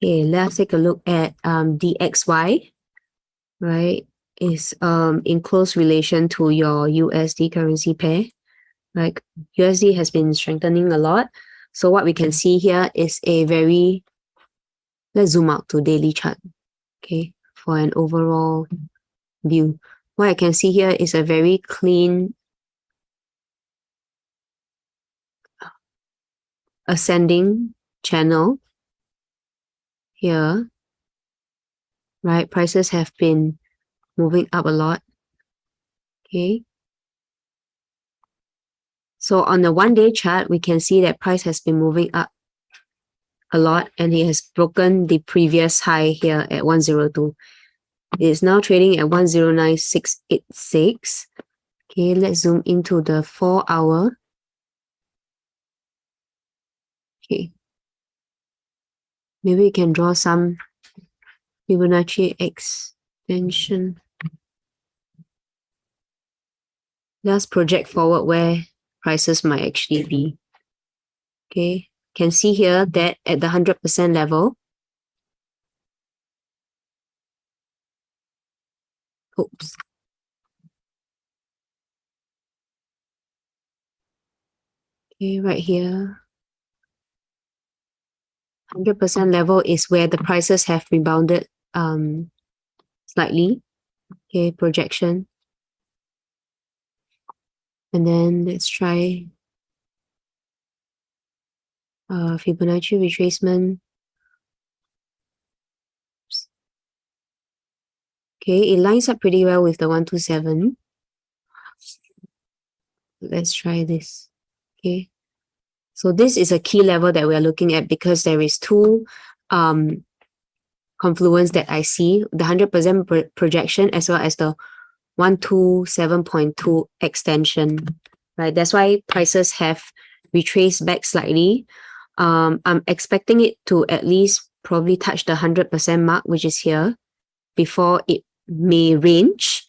Okay, let's take a look at DXY, right? is in close relation to your USD currency pair. Like USD has been strengthening a lot. So what we can see here is a very, let's zoom out to daily chart, okay, for an overall view. What I can see here is a very clean ascending channel here, right? Prices have been moving up a lot, okay? So on the one-day chart, we can see that price has been moving up a lot and it has broken the previous high here at 102. It is now trading at 109686. Okay, let's zoom into the 4-hour. Okay. Maybe we can draw some Fibonacci extension. Let's project forward where prices might actually be. Okay, can see here that at the 100% level, oops. Okay, right here, 100% level is where the prices have rebounded slightly. Okay, projection. And then let's try Fibonacci retracement. Oops. Okay, it lines up pretty well with the 127. Let's try this. Okay, so this is a key level that we are looking at because there is two confluence that I see, the 100% projection as well as the 127.2 extension, right? That's why prices have retraced back slightly. I'm expecting it to at least probably touch the 100% mark, which is here, before it may range,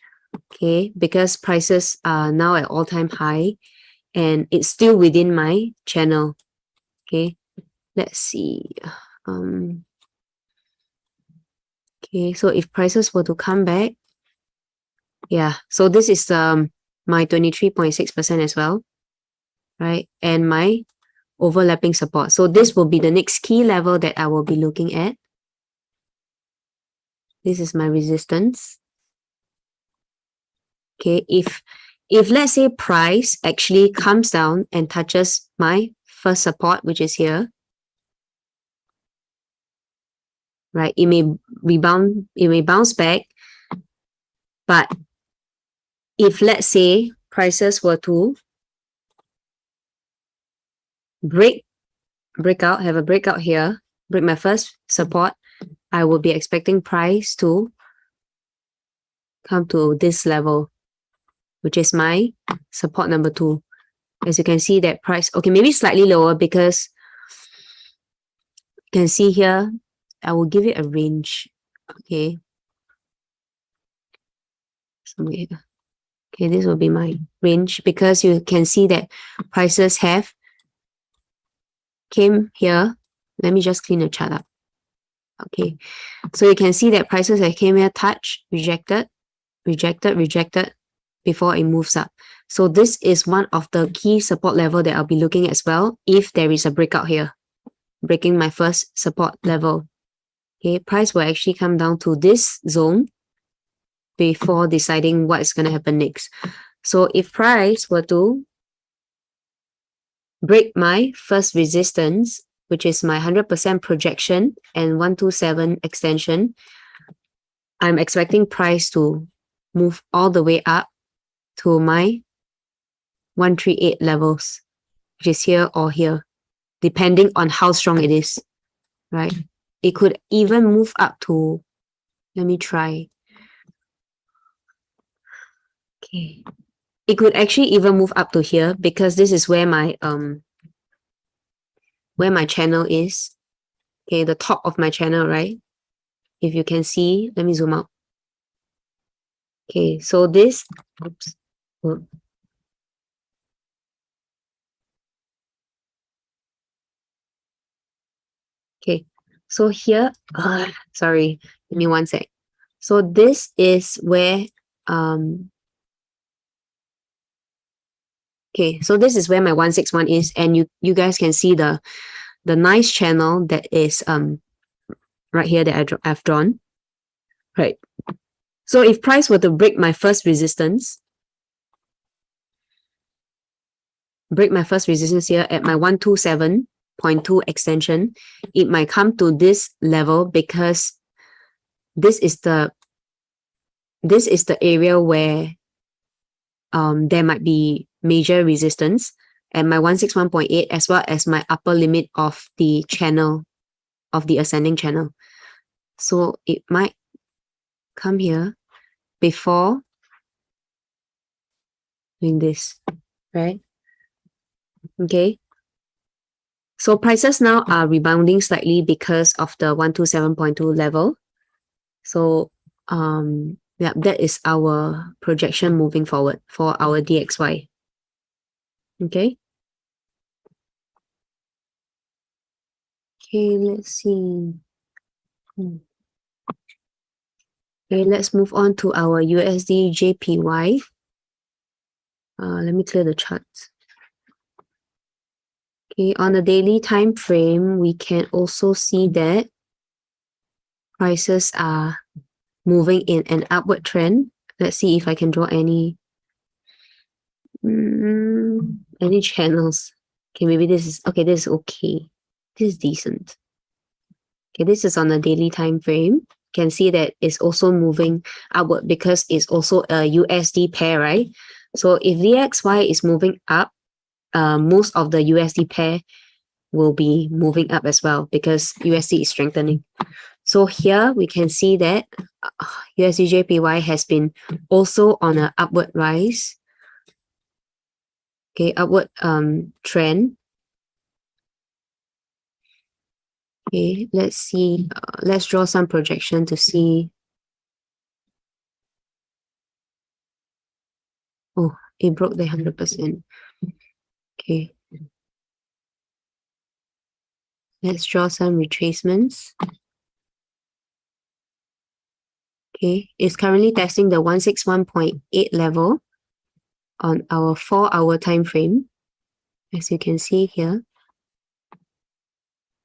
okay? Because prices are now at all-time high and it's still within my channel, okay? Let's see. Okay, so if prices were to come back, yeah, so this is my 23.6% as well, right? And my overlapping support. So this will be the next key level that I will be looking at. This is my resistance. Okay, if let's say price actually comes down and touches my first support, which is here, right? It may rebound, it may bounce back, but if let's say prices were to breakout, have a breakout here, break my first support, I will be expecting price to come to this level, which is my support number 2. As you can see that price, okay, maybe slightly lower because you can see here, I will give it a range, okay. Somewhere. Okay, this will be my range because you can see that prices have came here. Let me just clean the chart up. Okay, so you can see that prices have came here, touch, rejected, rejected, rejected before it moves up. So this is one of the key support level that I'll be looking at as well if there is a breakout here, breaking my first support level. Okay, price will actually come down to this zone before deciding what is going to happen next. So if price were to break my first resistance, which is my 100% projection and 127 extension, I'm expecting price to move all the way up to my 138 levels, which is here or here, depending on how strong it is, right? It could even move up to, let me try. Okay. It could actually even move up to here because this is where my channel is. Okay, the top of my channel, right? If you can see, let me zoom out. Okay, so this, oops. Okay, so here, sorry, give me one sec. So this is where okay, so this is where my 161 is, and you guys can see the nice channel that is right here that I've drawn, right? So if price were to break my first resistance here at my 127.2 extension, it might come to this level because this is the area where there might be major resistance at my 161.8 as well as my upper limit of the channel, of the ascending channel. So it might come here before doing this, right? Okay. So prices now are rebounding slightly because of the 127.2 level. So yeah, that is our projection moving forward for our DXY. Okay. Okay, let's see. Okay, let's move on to our USD JPY. Let me clear the charts. Okay, on the daily time frame, we can also see that prices are moving in an upward trend. Let's see if I can draw any channels. Okay, maybe this is okay. This is okay. This is decent. Okay, this is on the daily time frame. You can see that it's also moving upward because it's also a USD pair, right? So if DXY is moving up, most of the USD pair will be moving up as well because USD is strengthening. So here we can see that USD JPY has been also on an upward rise. Okay, upward trend. Okay, let's see. Let's draw some projection to see. Oh, it broke the 100%. Okay. Let's draw some retracements. Okay, it's currently testing the 161.8 level on our 4-hour time frame, as you can see here.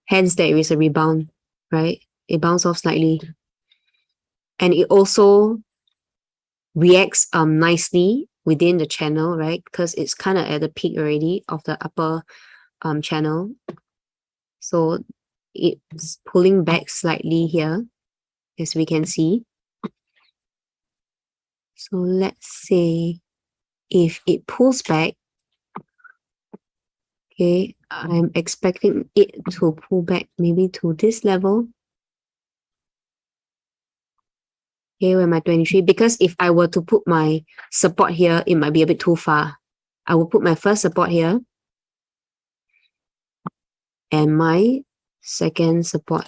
Hence, there is a rebound, right? It bounced off slightly. And it also reacts nicely within the channel, right? Because it's kind of at the peak already of the upper channel. So it's pulling back slightly here, as we can see. So let's say if it pulls back, okay, I'm expecting it to pull back maybe to this level. Okay, where my 23, because if I were to put my support here, it might be a bit too far. I will put my first support here and my second support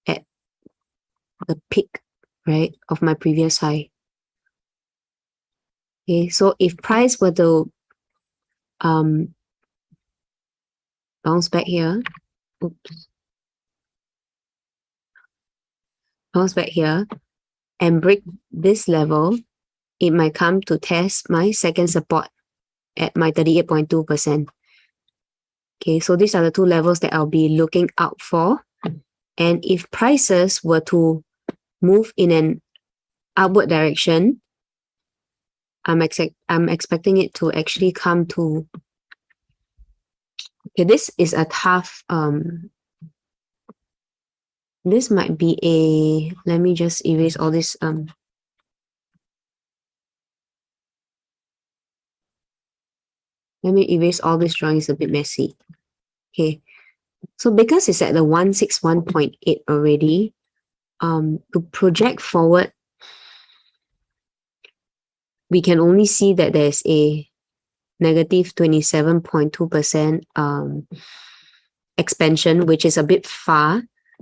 at the peak, right, of my previous high. Okay, so if price were to bounce back here, bounce back here and break this level, it might come to test my second support at my 38.2%. Okay, so these are the two levels that I'll be looking out for. And if prices were to move in an upward direction, I'm expecting it to actually come to, okay, this is a tough, this might be a, let me just erase all this, let me erase all this drawing, it's a bit messy. Okay, so because it's at the 161.8 already, to project forward, we can only see that there's a negative 27.2% expansion, which is a bit far.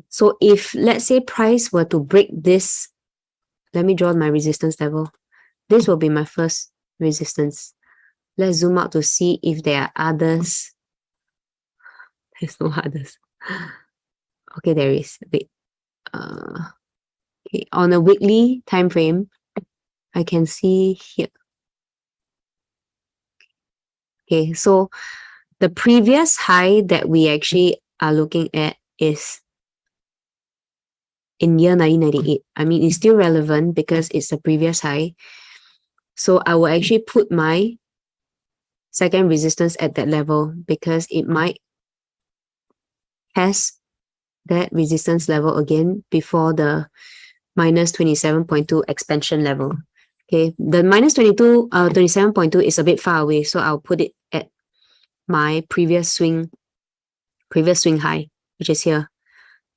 So if, let's say, price were to break this, let me draw my resistance level. This will be my first resistance. Let's zoom out to see if there are others. There's no others. Okay, there is. Wait. Okay, on a weekly time frame, I can see here. Okay, so the previous high that we actually are looking at is in year 1998. I mean, it's still relevant because it's the previous high. So I will actually put my second resistance at that level because it might test that resistance level again before the minus 27.2 expansion level. Okay, the minus 27.2 is a bit far away, so I'll put it at my previous swing high, which is here.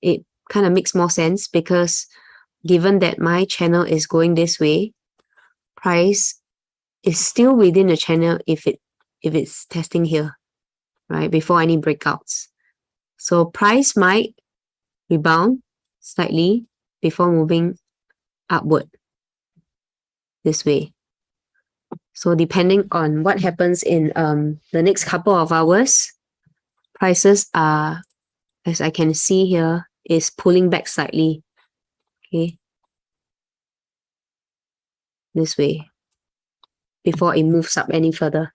It kind of makes more sense because given that my channel is going this way, price is still within the channel if it's testing here, right, before any breakouts. So price might rebound slightly before moving upward this way. So depending on what happens in the next couple of hours, prices are, as I can see here, is pulling back slightly. Okay, this way before it moves up any further.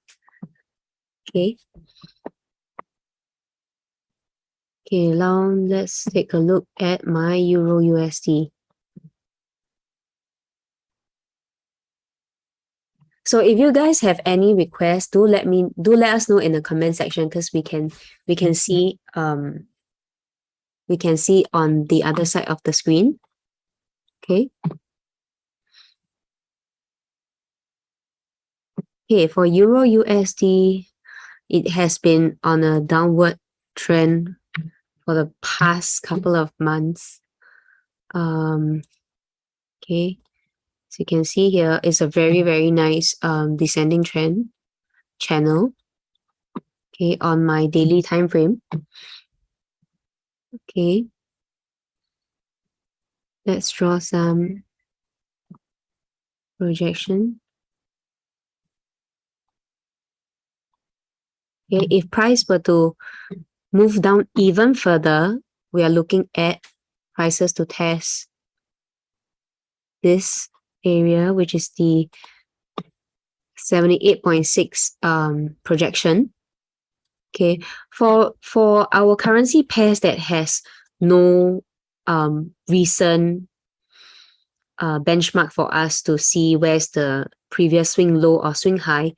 Okay. Okay, now let's take a look at my Euro USD. So if you guys have any requests, do let us know in the comment section because we can see on the other side of the screen. Okay. Okay, for Euro USD, it has been on a downward trend for the past couple of months. Okay, so you can see here it's a very, very nice descending trend channel. Okay, on my daily time frame. Okay, let's draw some projection. Okay, if price were to move down even further, we are looking at prices to test this area, which is the 78.6 projection. Okay, for our currency pairs that has no recent benchmark for us to see where's the previous swing low or swing high,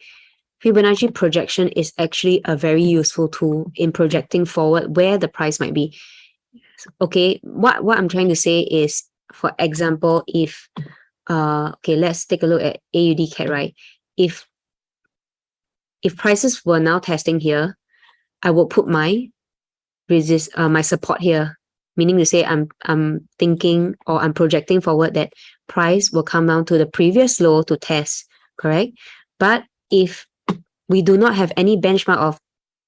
Fibonacci projection is actually a very useful tool in projecting forward where the price might be. Okay, what I'm trying to say is, for example, if okay, let's take a look at AUD CAD, right? If prices were now testing here, I will put my my support here, meaning to say I'm thinking or I'm projecting forward that price will come down to the previous low to test, correct? But if we do not have any benchmark of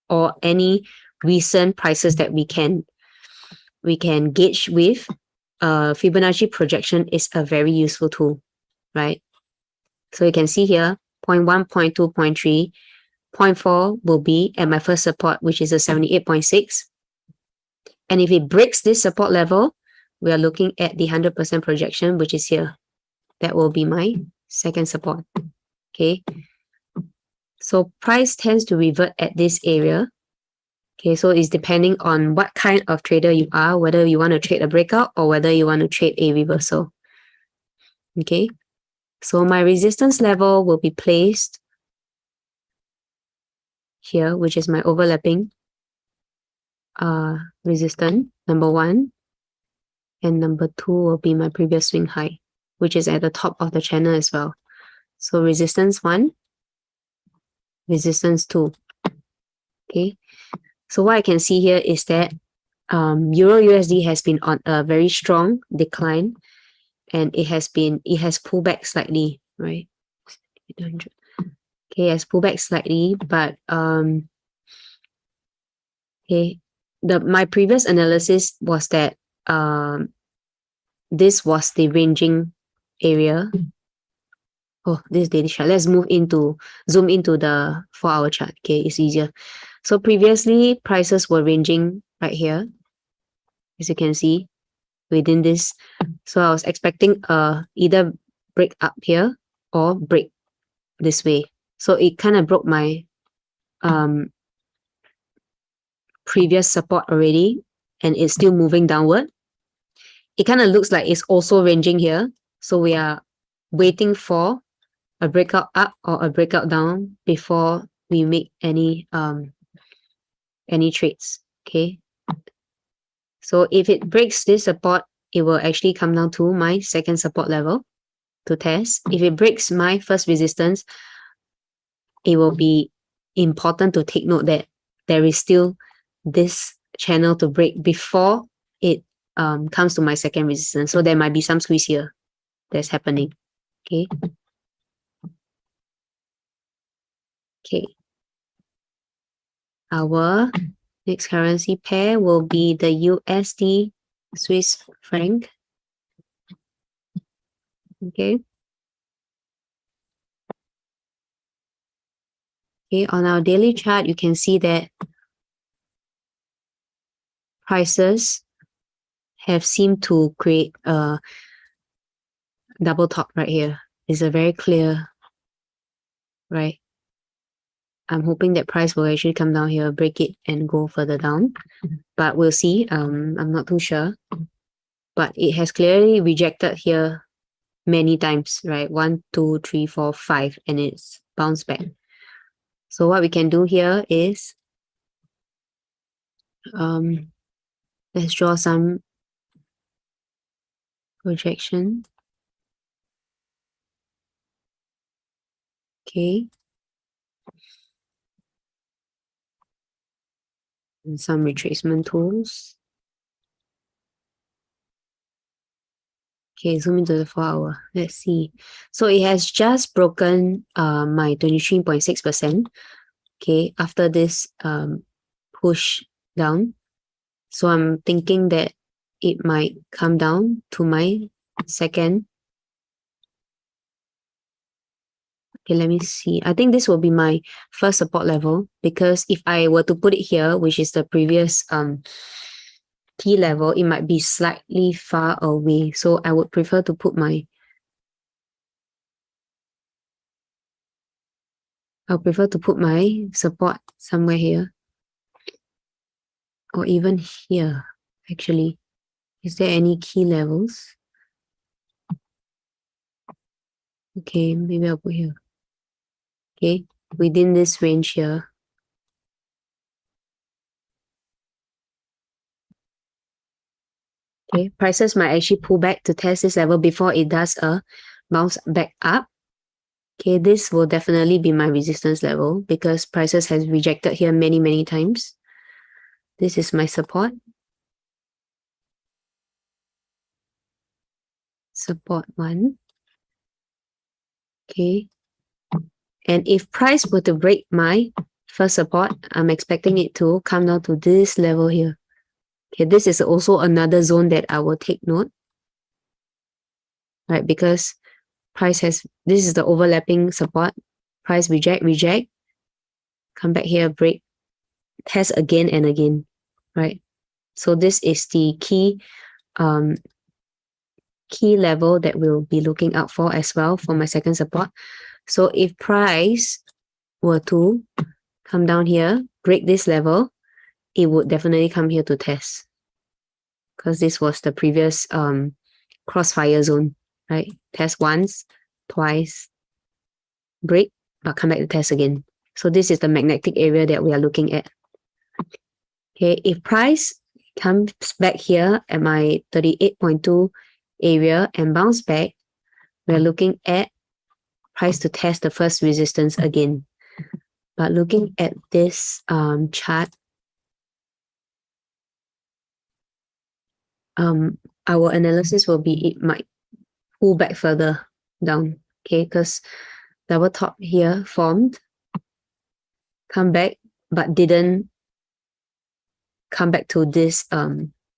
or any recent prices that we can gauge with, Fibonacci projection is a very useful tool, right? So you can see here 0.1, 0.2, 0.3, 0.4 will be at my first support, which is a 78.6. And if it breaks this support level, we are looking at the 100% projection, which is here. That will be my second support. Okay. So price tends to revert at this area. Okay, so it's depending on what kind of trader you are, whether you want to trade a breakout or whether you want to trade a reversal. Okay, so my resistance level will be placed here, which is my overlapping resistance, number 1. And number 2 will be my previous swing high, which is at the top of the channel as well. So resistance 1, resistance 2. Okay, so what I can see here is that Euro USD has been on a very strong decline, and it has pulled back slightly, right? Okay, it has pulled back slightly, but okay, my previous analysis was that this was the ranging area. Oh, this daily chart. Let's zoom into the 4-hour chart. Okay, it's easier. So previously prices were ranging right here, as you can see. within this. So I was expecting either break up here or break this way. So it kind of broke my previous support already, and it's still moving downward. It kind of looks like it's also ranging here. So we are waiting for a breakout up or a breakout down before we make any trades. Okay. So if it breaks this support, it will actually come down to my second support level to test. If it breaks my first resistance, it will be important to take note that there is still this channel to break before it comes to my second resistance. So there might be some squeeze here that's happening. Okay. Okay. Our next currency pair will be the USD Swiss Franc. Okay. Okay, on our daily chart, you can see that prices have seemed to create a double top right here. It's a very clear, right? I'm hoping that price will actually come down here, break it, and go further down. But we'll see. I'm not too sure. But it has clearly rejected here many times, right? 1, 2, 3, 4, 5, and it's bounced back. So what we can do here is let's draw some projection. Okay. And some retracement tools. Okay, zoom into the 4-hour. Let's see. So it has just broken my 23.6%. Okay, after this push down. So I'm thinking that it might come down to my second. Okay, let me see. I think this will be my first support level, because if I were to put it here, which is the previous key level, it might be slightly far away. So I would prefer to put my support somewhere here, or even here. Actually, is there any key levels? Okay, maybe I'll put here. Okay, within this range here. Okay, prices might actually pull back to test this level before it does a bounce back up. Okay, this will definitely be my resistance level because prices has rejected here many, many times. This is my support. Support 1. Okay. And if price were to break my first support, I'm expecting it to come down to this level here. Okay, this is also another zone that I will take note. Right, because price has, this is the overlapping support. Price reject, come back here, break, test again and again, right? So this is the key level that we'll be looking out for as well for my second support. So if price were to come down here, break this level, it would definitely come here to test, because this was the previous crossfire zone, right? Test once, twice, break, but come back to test again. So this is the magnetic area that we are looking at. Okay, if price comes back here at my 38.2 area and bounce back, we're looking at price to test the first resistance again. But looking at this chart, our analysis will be it might pull back further down, okay, because double top here formed, come back, but didn't come back to this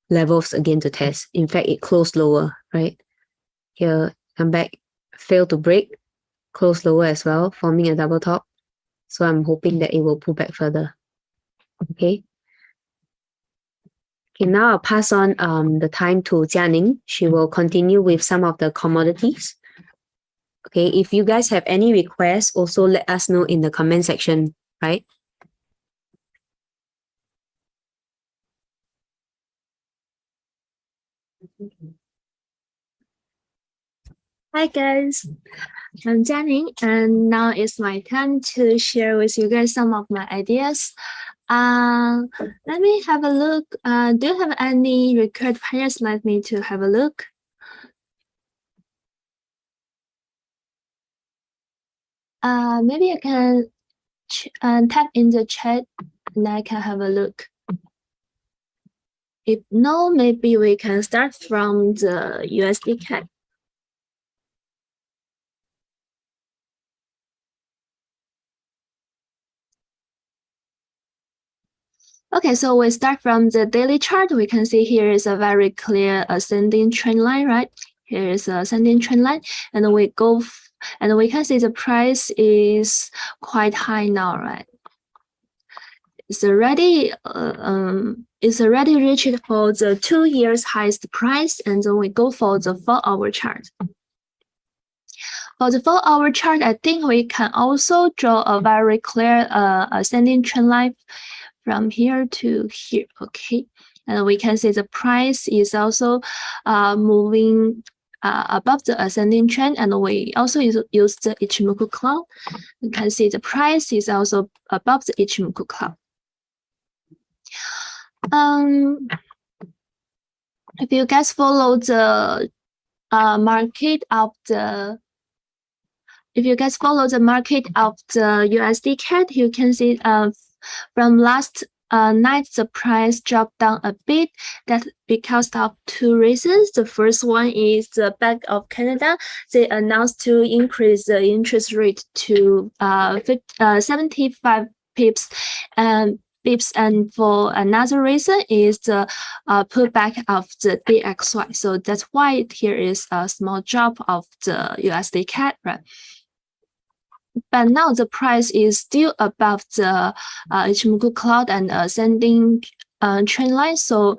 levels again to test. In fact, it closed lower, right? Here, come back, failed to break, close lower as well, forming a double top. So I'm hoping that it will pull back further. Okay. Okay, now I'll pass on the time to Jianing. She will continue with some of the commodities. Okay, if you guys have any requests, also let us know in the comment section, right? Hi guys, I'm Jianing, and now it's my turn to share with you guys some of my ideas. Let me have a look. Do you have any record pairs? Let me to have a look. Maybe I can type in the chat and I can have a look. If no, maybe we can start from the USD CAD. Okay, so we start from the daily chart. We can see here is a very clear ascending trend line, right? Here is a ascending trend line, and we go, and we can see the price is quite high now, right? It's already reached for the 2 years highest price, and then we go for the 4-hour chart. For the 4-hour chart, I think we can also draw a very clear ascending trend line from here to here. Okay, and we can see the price is also moving above the ascending trend, and we also use the Ichimoku cloud. You can see the price is also above the Ichimoku cloud. If you guys follow the market of the USD CAD, you can see from last night the price dropped down a bit. That's because of 2 reasons. The first one is the Bank of Canada. They announced to increase the interest rate to 75 pips, and for another reason is the pullback of the DXY. So that's why here is a small drop of the USD CAD, right? But now the price is still above the Ichimoku cloud and ascending trend line. So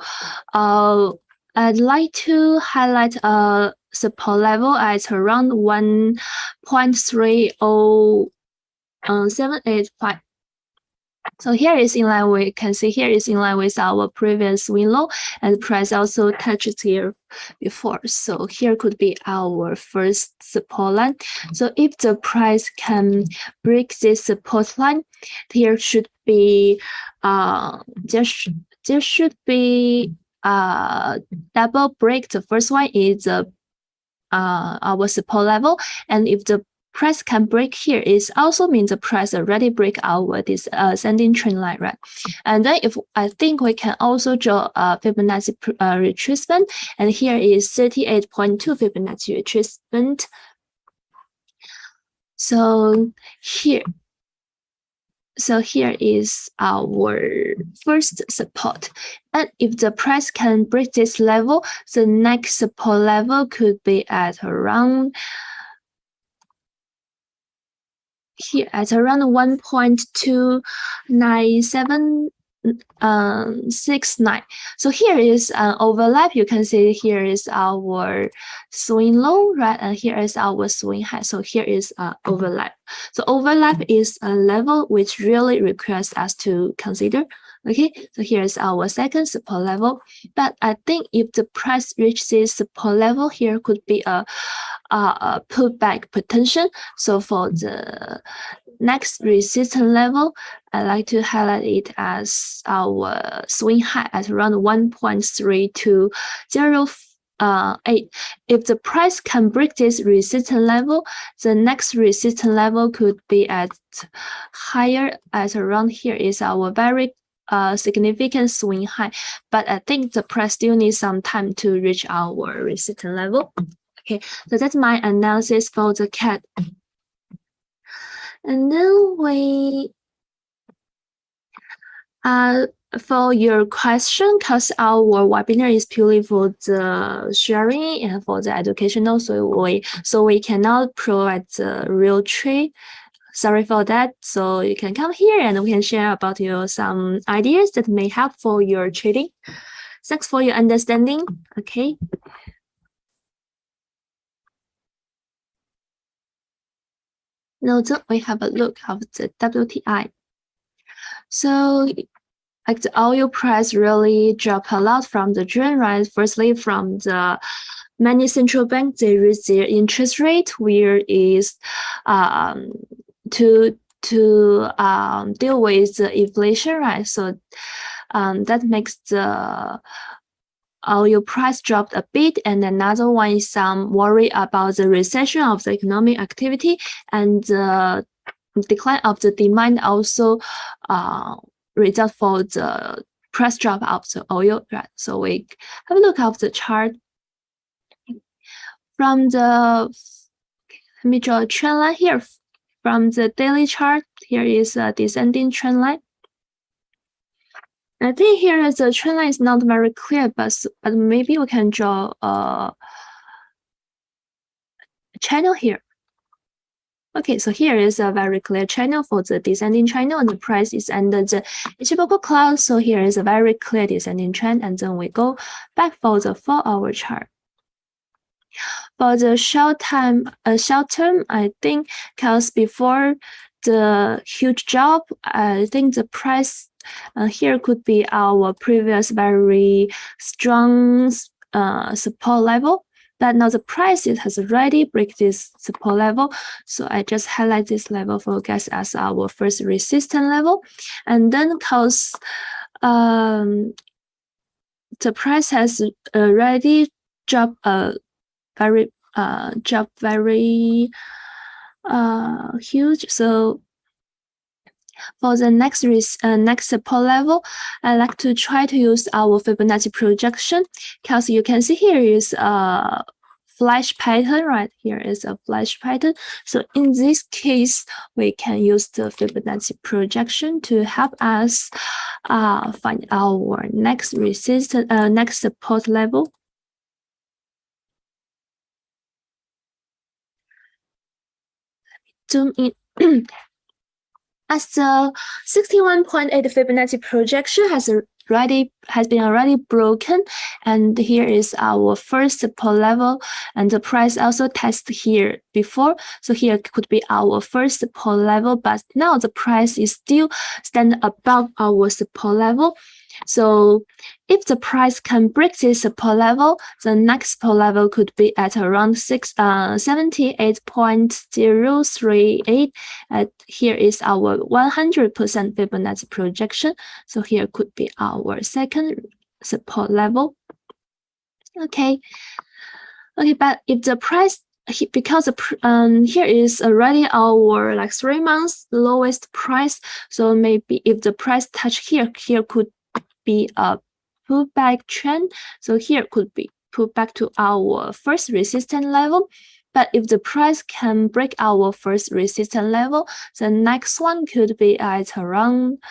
I'd like to highlight a support level at around 1.30785. So here is in line, we can see here is in line with our previous swing low, and the price also touched here before. So here could be our first support line. So if the price can break this support line, there should be there should be double break. The first one is our support level, and if the price can break here, it also means the price already break our this ascending trend line, right? And then if I think we can also draw a Fibonacci retracement, and here is 38.2 Fibonacci retracement. So here is our first support, and if the price can break this level, the next support level could be at around here at around 1.29769. So here is an overlap. You can see here is our swing low, right? And here is our swing high. So here is overlap. So overlap is a level which really requires us to consider. Okay, so here is our second support level. But I think if the price reaches support level, here could be a pullback potential. So for the next resistance level, I like to highlight it as our swing high at around 1.3208. If the price can break this resistance level, the next resistance level could be at higher at around here is our very significant swing high. But I think the price still needs some time to reach our resistance level. Okay, so that's my analysis for the CAD. And then for your question, because our webinar is purely for the sharing and for the educational, so we cannot provide the real trade. Sorry for that. So you can come here and we can share about some ideas that may help for your trading. Thanks for your understanding. Okay. Now we have a look of the WTI. So like the oil price really dropped a lot from the June, right? Firstly, from the many central banks, they raise their interest rate, where is to deal with the inflation, right? So that makes the oil price dropped a bit, and another one is some worry about the recession of the economic activity, and the decline of the demand also result for the price drop of the oil, right? So we have a look at the chart. From the, let me draw a trend line here. From the daily chart, here is a descending trend line. I think here the trend line is not very clear, but maybe we can draw a channel here. Okay, so here is a very clear channel for the descending channel, and the price is under the Ichimoku cloud. So here is a very clear descending trend, and then we go back for the 4-hour chart. For the short term, I think because before the huge drop, I think the price here could be our previous very strong support level. But now the price has already break this support level. So I just highlight this level for you guys as our first resistance level. And then because the price has already dropped very huge. So for the next support level, I like to try to use our Fibonacci projection, because you can see here is a flash pattern, right? Here is a flash pattern. So in this case, we can use the Fibonacci projection to help us find our next resistance, next support level. Zoom in. As the 61.8 Fibonacci projection has been already broken, and here is our first support level, and the price also tested here before. So here could be our first support level, but now the price is still stand above our support level. So if the price can break this support level, the next support level could be at around 78.038. Here is our 100% Fibonacci projection. So here could be our second support level. Okay, but if the price, because here is already our like 3 months lowest price, so maybe if the price touch here could be a pullback trend. So here could be pulled back to our first resistance level. But if the price can break our first resistance level, the next one could be at around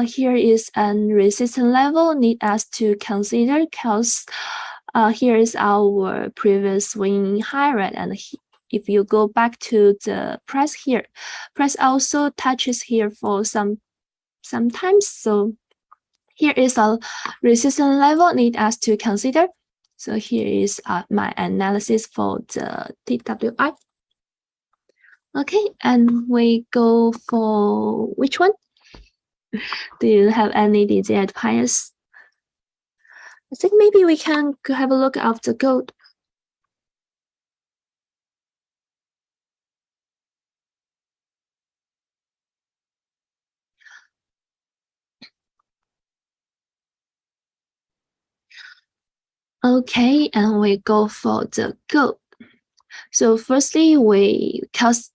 here is a resistance level need us to consider, because here is our previous swing high, right? And if you go back to the price here, price also touches here for sometimes. So here is a resistance level need us to consider. So here is my analysis for the TWI. Okay, and we go for which one? Do you have any desired bias? I think maybe we can have a look at the gold. Okay, and we go for the gold. So firstly, because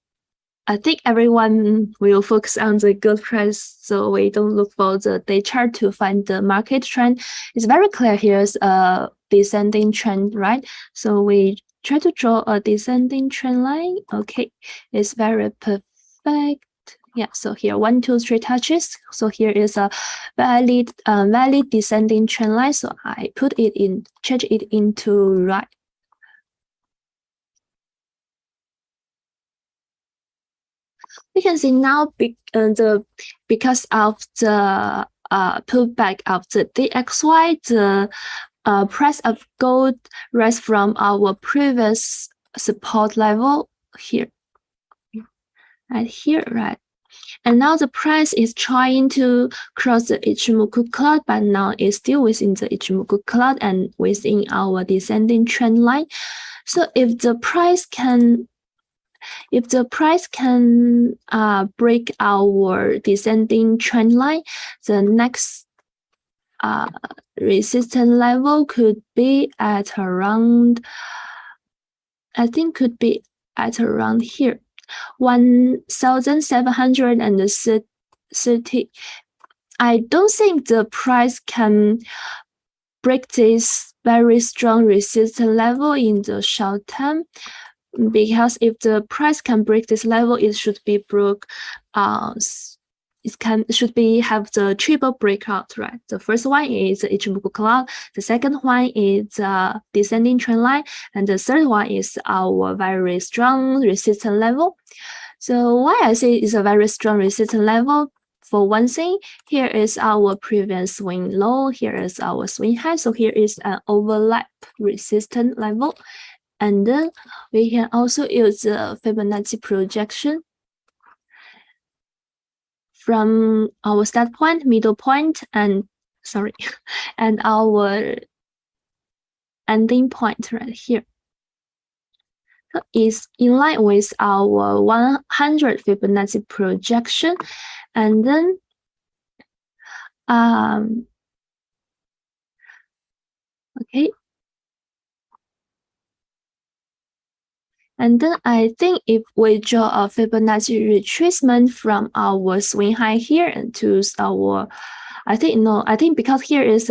I think everyone will focus on the gold price, so we don't look for the day chart to find the market trend. It's very clear here's a descending trend, right? So we try to draw a descending trend line. Okay, it's very perfect. Yeah, so here 1, 2, 3 touches. So here is a valid descending trend line. So I change it into right. We can see now because of the pullback of the DXY, the price of gold rise from our previous support level here, right here, right? And now the price is trying to cross the Ichimoku cloud, but now it's still within the Ichimoku cloud and within our descending trend line. So if the price can break our descending trend line, the next resistance level could be at around, I think could be at around here, 1,730. I don't think the price can break this very strong resistance level in the short term, because if the price can break this level, it should be broke. Should be have the triple breakout, right? The first one is the Ichimoku cloud, the second one is descending trend line, and the third one is our very strong resistance level. So why I say it's a very strong resistance level? For one thing, here is our previous swing low, here is our swing high, so here is an overlap resistance level. And then we can also use the Fibonacci projection from our start point, middle point, and and our ending point right here. So it's in line with our 100 Fibonacci projection, and then okay. And then I think if we draw a Fibonacci retracement from our swing high here and to our, I think because here is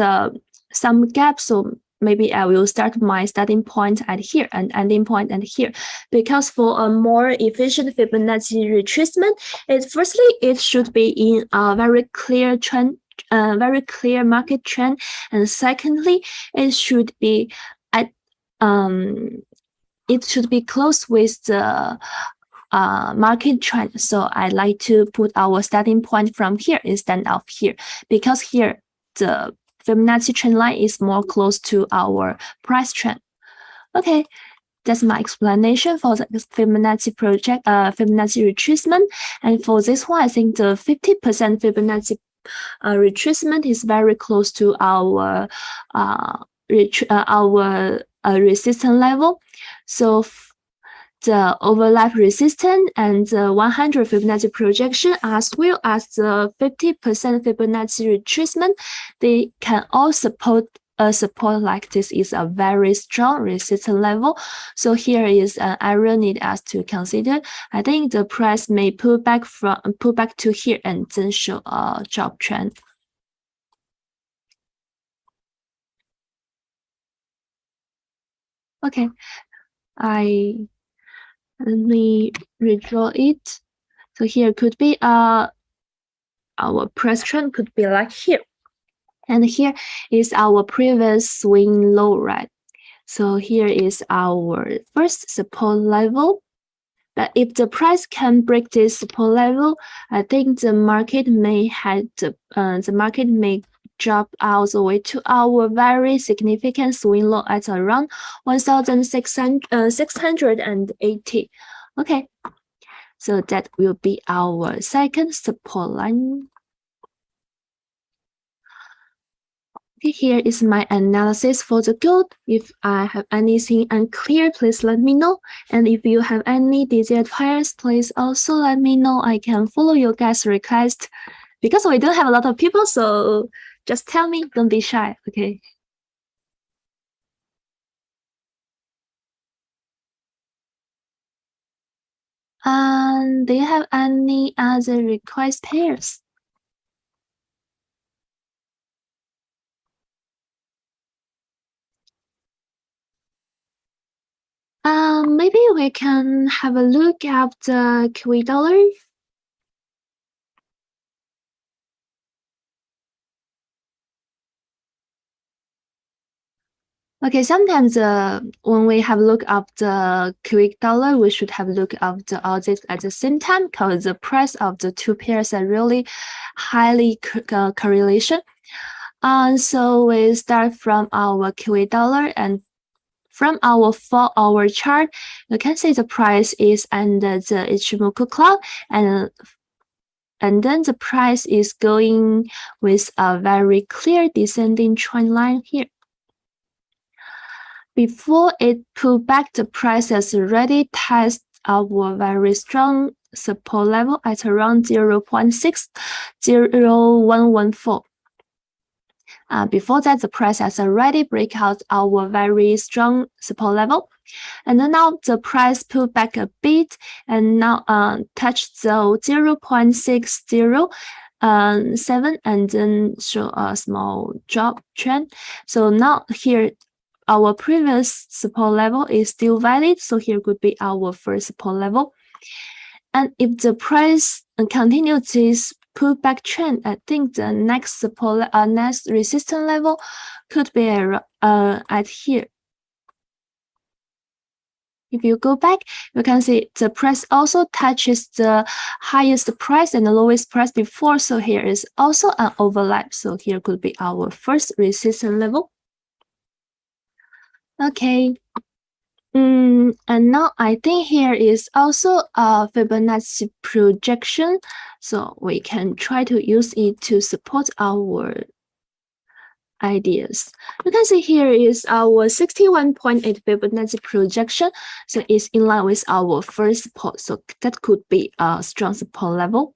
some gap, so maybe I will start my starting point at here and ending point at here. Because for a more efficient Fibonacci retracement, firstly it should be in a very clear trend, very clear market trend, and secondly it should be at it should be close with the market trend. So I like to put our starting point from here instead of here, because here the Fibonacci trend line is more close to our price trend. Okay, that's my explanation for the Fibonacci Fibonacci retracement. And for this one, I think the 50% Fibonacci retracement is very close to our resistance level. So the overlap resistance and the 100 Fibonacci projection, as well as the 50% Fibonacci retracement, they can all support a support like this is a very strong resistance level. So here is an area need us to consider. I think the price may pull back to here and then show a drop trend. Okay, let me redraw it. So here could be our price trend could be like here, and here is our previous swing low, right? So here is our first support level. But if the price can break this support level, I think the market may drop all the way to our very significant swing low at around 1,680. Okay, so that will be our second support line. Okay, here is my analysis for the gold. If I have anything unclear, please let me know. And if you have any desired pairs, please also let me know. I can follow your guys' request. Because we don't have a lot of people, so just tell me, don't be shy, okay? Do you have any other request pairs? Maybe we can have a look at the Kiwi Dollar. Okay, sometimes when we have look up the Kiwi Dollar, we should have look up the Aussie at the same time because the price of the two pairs are really highly correlation. So we start from our Kiwi Dollar, and from our 4-hour chart, you can see the price is under the Ichimoku cloud, and then the price is going with a very clear descending trend line here. Before it pulled back, the price has already tested our very strong support level at around 0.60114. Before that, the price has already break out our very strong support level. And then now the price pulled back a bit and now touched the 0.607 and then show a small drop trend. So now here our previous support level is still valid, so here could be our first support level. And if the price continues this pullback trend, I think the next support, next resistance level could be at here. If you go back, you can see the price also touches the highest price and the lowest price before, so here is also an overlap. So here could be our first resistance level. Okay, and now I think here is also a Fibonacci projection, so we can try to use it to support our ideas. You can see here is our 61.8 Fibonacci projection, so it's in line with our first support, so that could be a strong support level.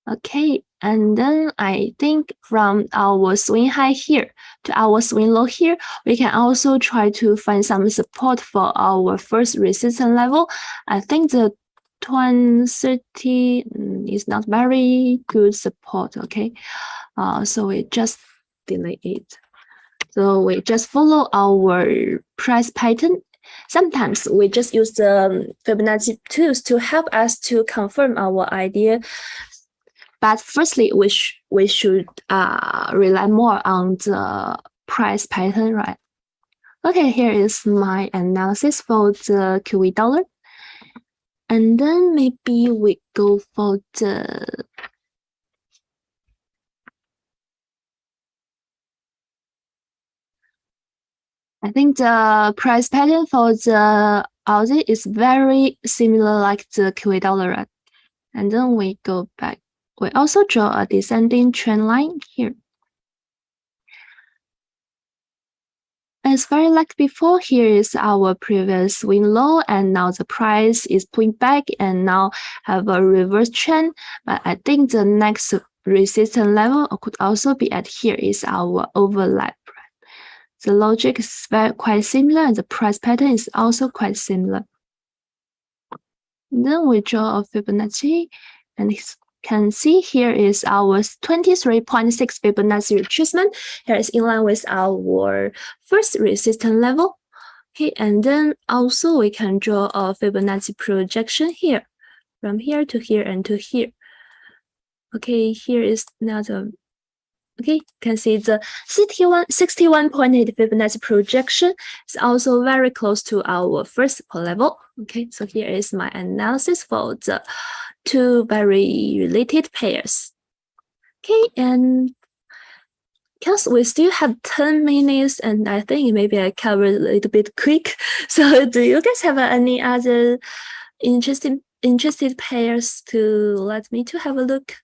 Okay, and then I think from our swing high here to our swing low here, we can also try to find some support for our first resistance level. I think the 2030 is not very good support, okay? So we just delay it. So we just follow our price pattern. Sometimes we just use the Fibonacci tools to help us to confirm our idea. But firstly, we should rely more on the price pattern, right? Okay, here is my analysis for the Kiwi Dollar. And then maybe we go for the I think the price pattern for the Aussie is very similar like the Kiwi Dollar, right? And then we go back. We also draw a descending trend line here. As very like before, here is our previous swing low, and now the price is pulling back and now have a reverse trend. But I think the next resistance level could also be at here is our overlap. The logic is quite similar and the price pattern is also quite similar. And then we draw a Fibonacci, and you can see here is our 23.6 Fibonacci retracement. Here is in line with our first resistance level. Okay, and then also we can draw a Fibonacci projection here, from here to here and to here. Okay, here is another. Okay, you can see the 61.8 Fibonacci projection is also very close to our first support level. Okay, so here is my analysis for the two very related pairs. Okay, and because we still have 10 minutes, and I think maybe I covered a little bit quick. So do you guys have any other interested pairs to let me to have a look?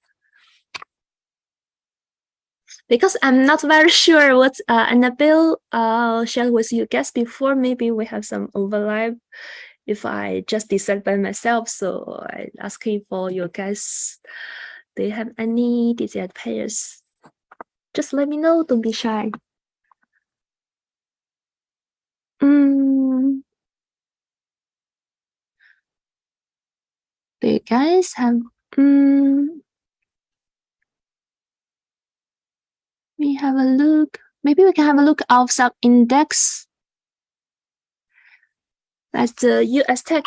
Because I'm not very sure what Annabelle shared with you guys before. Maybe we have some overlap if I just decide by myself. So I'm asking for you guys. Do you have any desired pairs? Just let me know. Don't be shy. Do you guys have? We have a look. Maybe we can have a look of some index. That's the US Tech.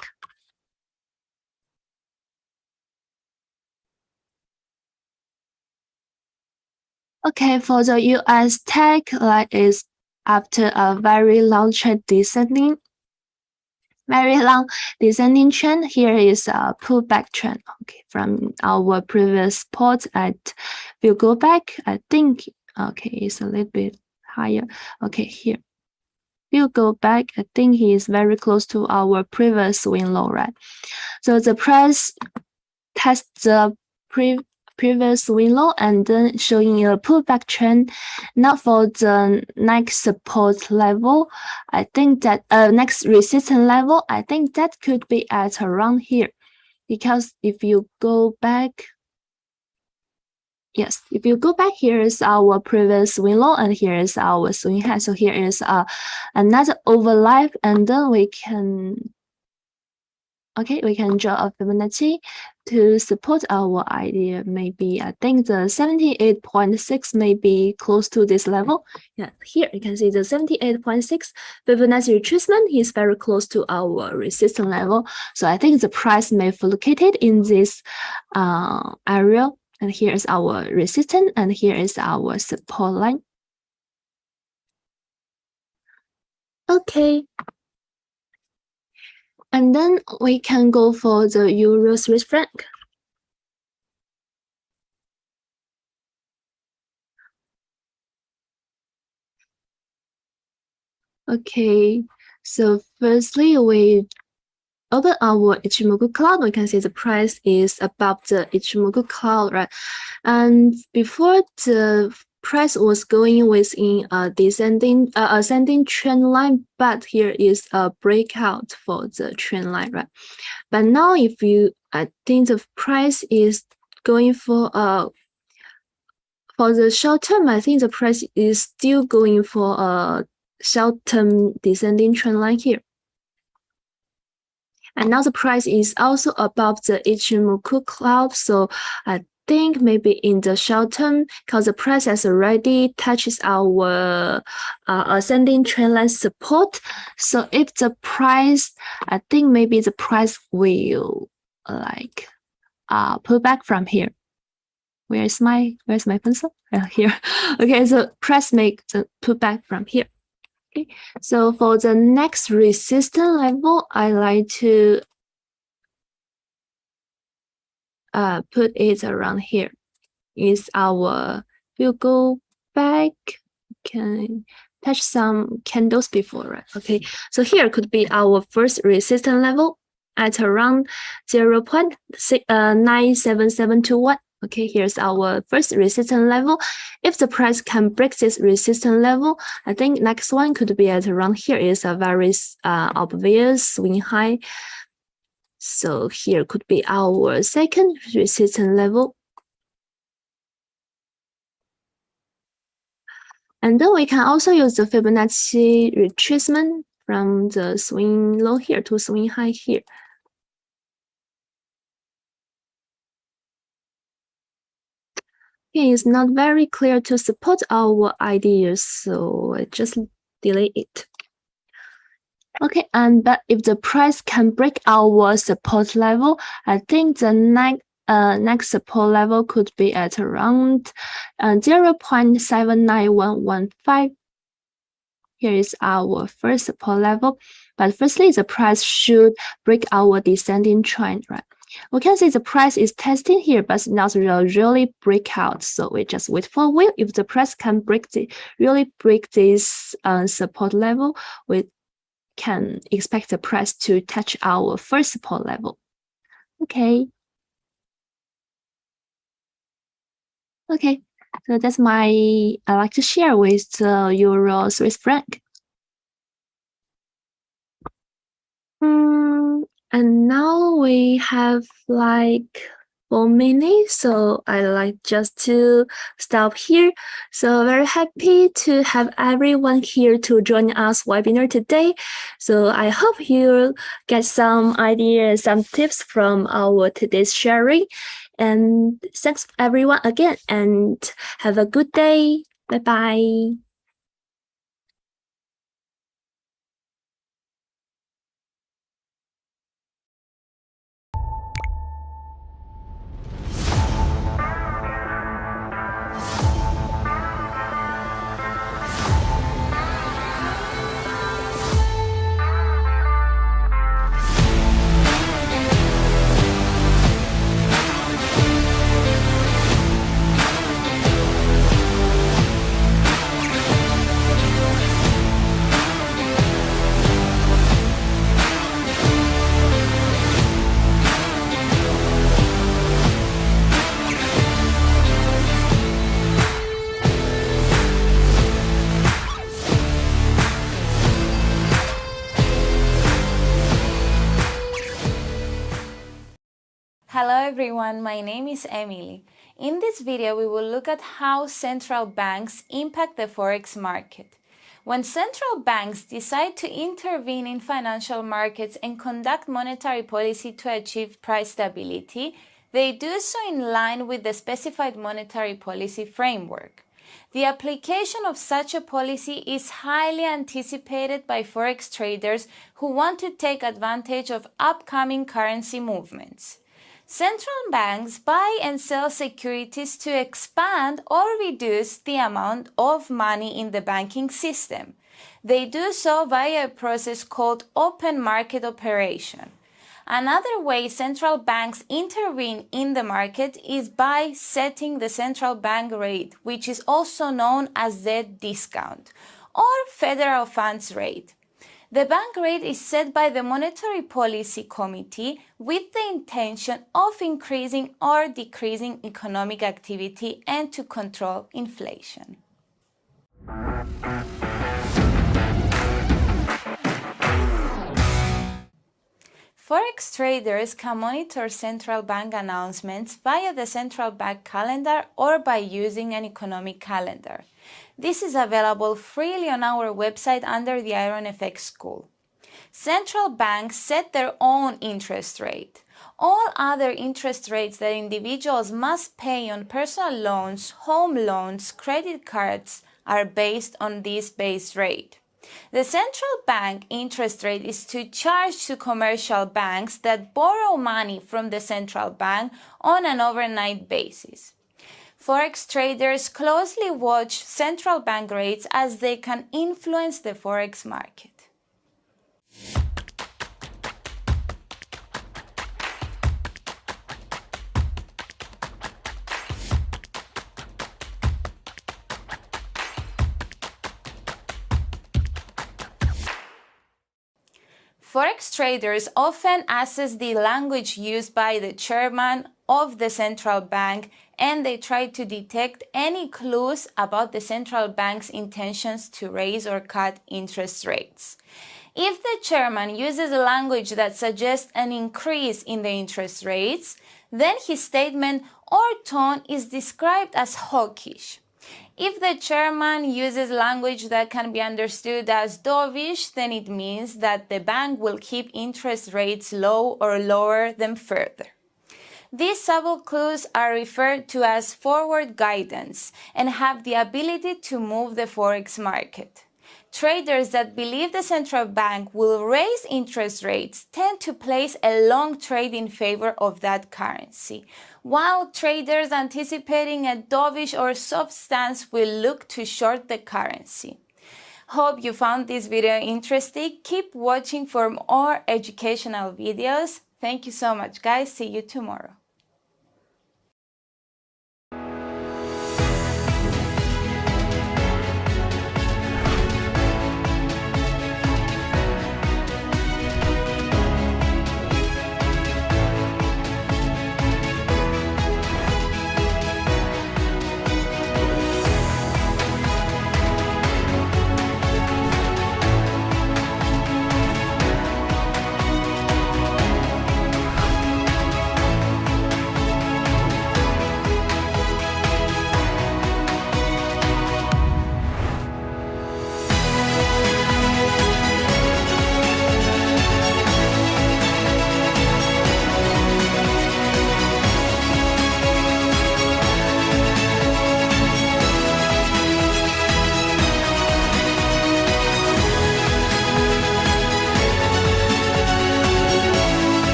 Okay, for the US Tech, like is after a very long descending trend. Here is a pullback trend. Okay, from our previous support at, if you go back, I think, okay, it's a little bit higher. Okay, here. If you go back, I think he is very close to our previous swing low, right? So the price tests the previous swing low and then showing a pullback trend. Now for the next support level, I think that next resistance level, I think that could be at around here, because if you go back, yes, if you go back, here is our previous swing low and here is our swing high. So here is another overlap, and then we can, okay, we can draw a Fibonacci to support our idea. Maybe I think the 78.6 may be close to this level. Yeah, here you can see the 78.6 Fibonacci retracement is very close to our resistance level. So I think the price may be located in this area. And here is our resistance and here is our support line. Okay. And then we can go for the Eur Swiss Franc. Okay, so firstly, we open our Ichimoku cloud. We can see the price is above the Ichimoku cloud, right? And before the price was going within a ascending trend line, but here is a breakout for the trend line, right? But now if you, I think the price is going for the short term, I think the price is still going for a short-term descending trend line here. And now the price is also above the Ichimoku cloud. So I think maybe in the short term, because the price has already touches our ascending trend line support. So if the price, I think maybe the price will like pull back from here. Where's my pencil? Here. Okay, so price make the pull back from here. Okay, so for the next resistance level, I like to put it around here. Is our, we'll go back, can touch some candles before, right? Okay, so here could be our first resistance level at around 0.97721. Okay, here's our first resistance level. If the price can break this resistance level, I think next one could be at around here is a very obvious swing high. So here could be our second resistance level. And then we can also use the Fibonacci retracement from the swing low here to swing high here. Okay, it's not very clear to support our ideas, so I just delete it. Okay, and but if the price can break our support level, I think the next support level could be at around 0.79115. Here is our first support level. But firstly, the price should break our descending trend, right? We can see the price is testing here, but not really break out. So we just wait for a while. If the price can really break this support level, we can expect the price to touch our first support level. Okay. Okay, so that's I like to share with the Euro Swiss Franc. And now we have like 4 minutes, so I like just to stop here. So very happy to have everyone here to join us webinar today. So I hope you get some ideas, some tips from our today's sharing. And thanks everyone again, and have a good day. Bye-bye. Hello everyone, my name is Emily. In this video we will look at how central banks impact the Forex market. When central banks decide to intervene in financial markets and conduct monetary policy to achieve price stability, they do so in line with the specified monetary policy framework. The application of such a policy is highly anticipated by Forex traders who want to take advantage of upcoming currency movements. Central banks buy and sell securities to expand or reduce the amount of money in the banking system. They do so via a process called open market operation. Another way central banks intervene in the market is by setting the central bank rate, which is also known as the discount or federal funds rate. The bank rate is set by the Monetary Policy Committee with the intention of increasing or decreasing economic activity and to control inflation. Forex traders can monitor central bank announcements via the central bank calendar or by using an economic calendar. This is available freely on our website under the IronFX school. Central banks set their own interest rate. All other interest rates that individuals must pay on personal loans, home loans, credit cards are based on this base rate. The central bank interest rate is to charge to commercial banks that borrow money from the central bank on an overnight basis. Forex traders closely watch central bank rates as they can influence the Forex market. Forex traders often assess the language used by the chairman of the central bank, and they try to detect any clues about the central bank's intentions to raise or cut interest rates. If the chairman uses a language that suggests an increase in the interest rates, then his statement or tone is described as hawkish. If the chairman uses language that can be understood as dovish, then it means that the bank will keep interest rates low or lower them further. These subtle clues are referred to as forward guidance and have the ability to move the Forex market. Traders that believe the central bank will raise interest rates tend to place a long trade in favor of that currency, while traders anticipating a dovish or soft stance will look to short the currency. Hope you found this video interesting. Keep watching for more educational videos. Thank you so much, guys. See you tomorrow.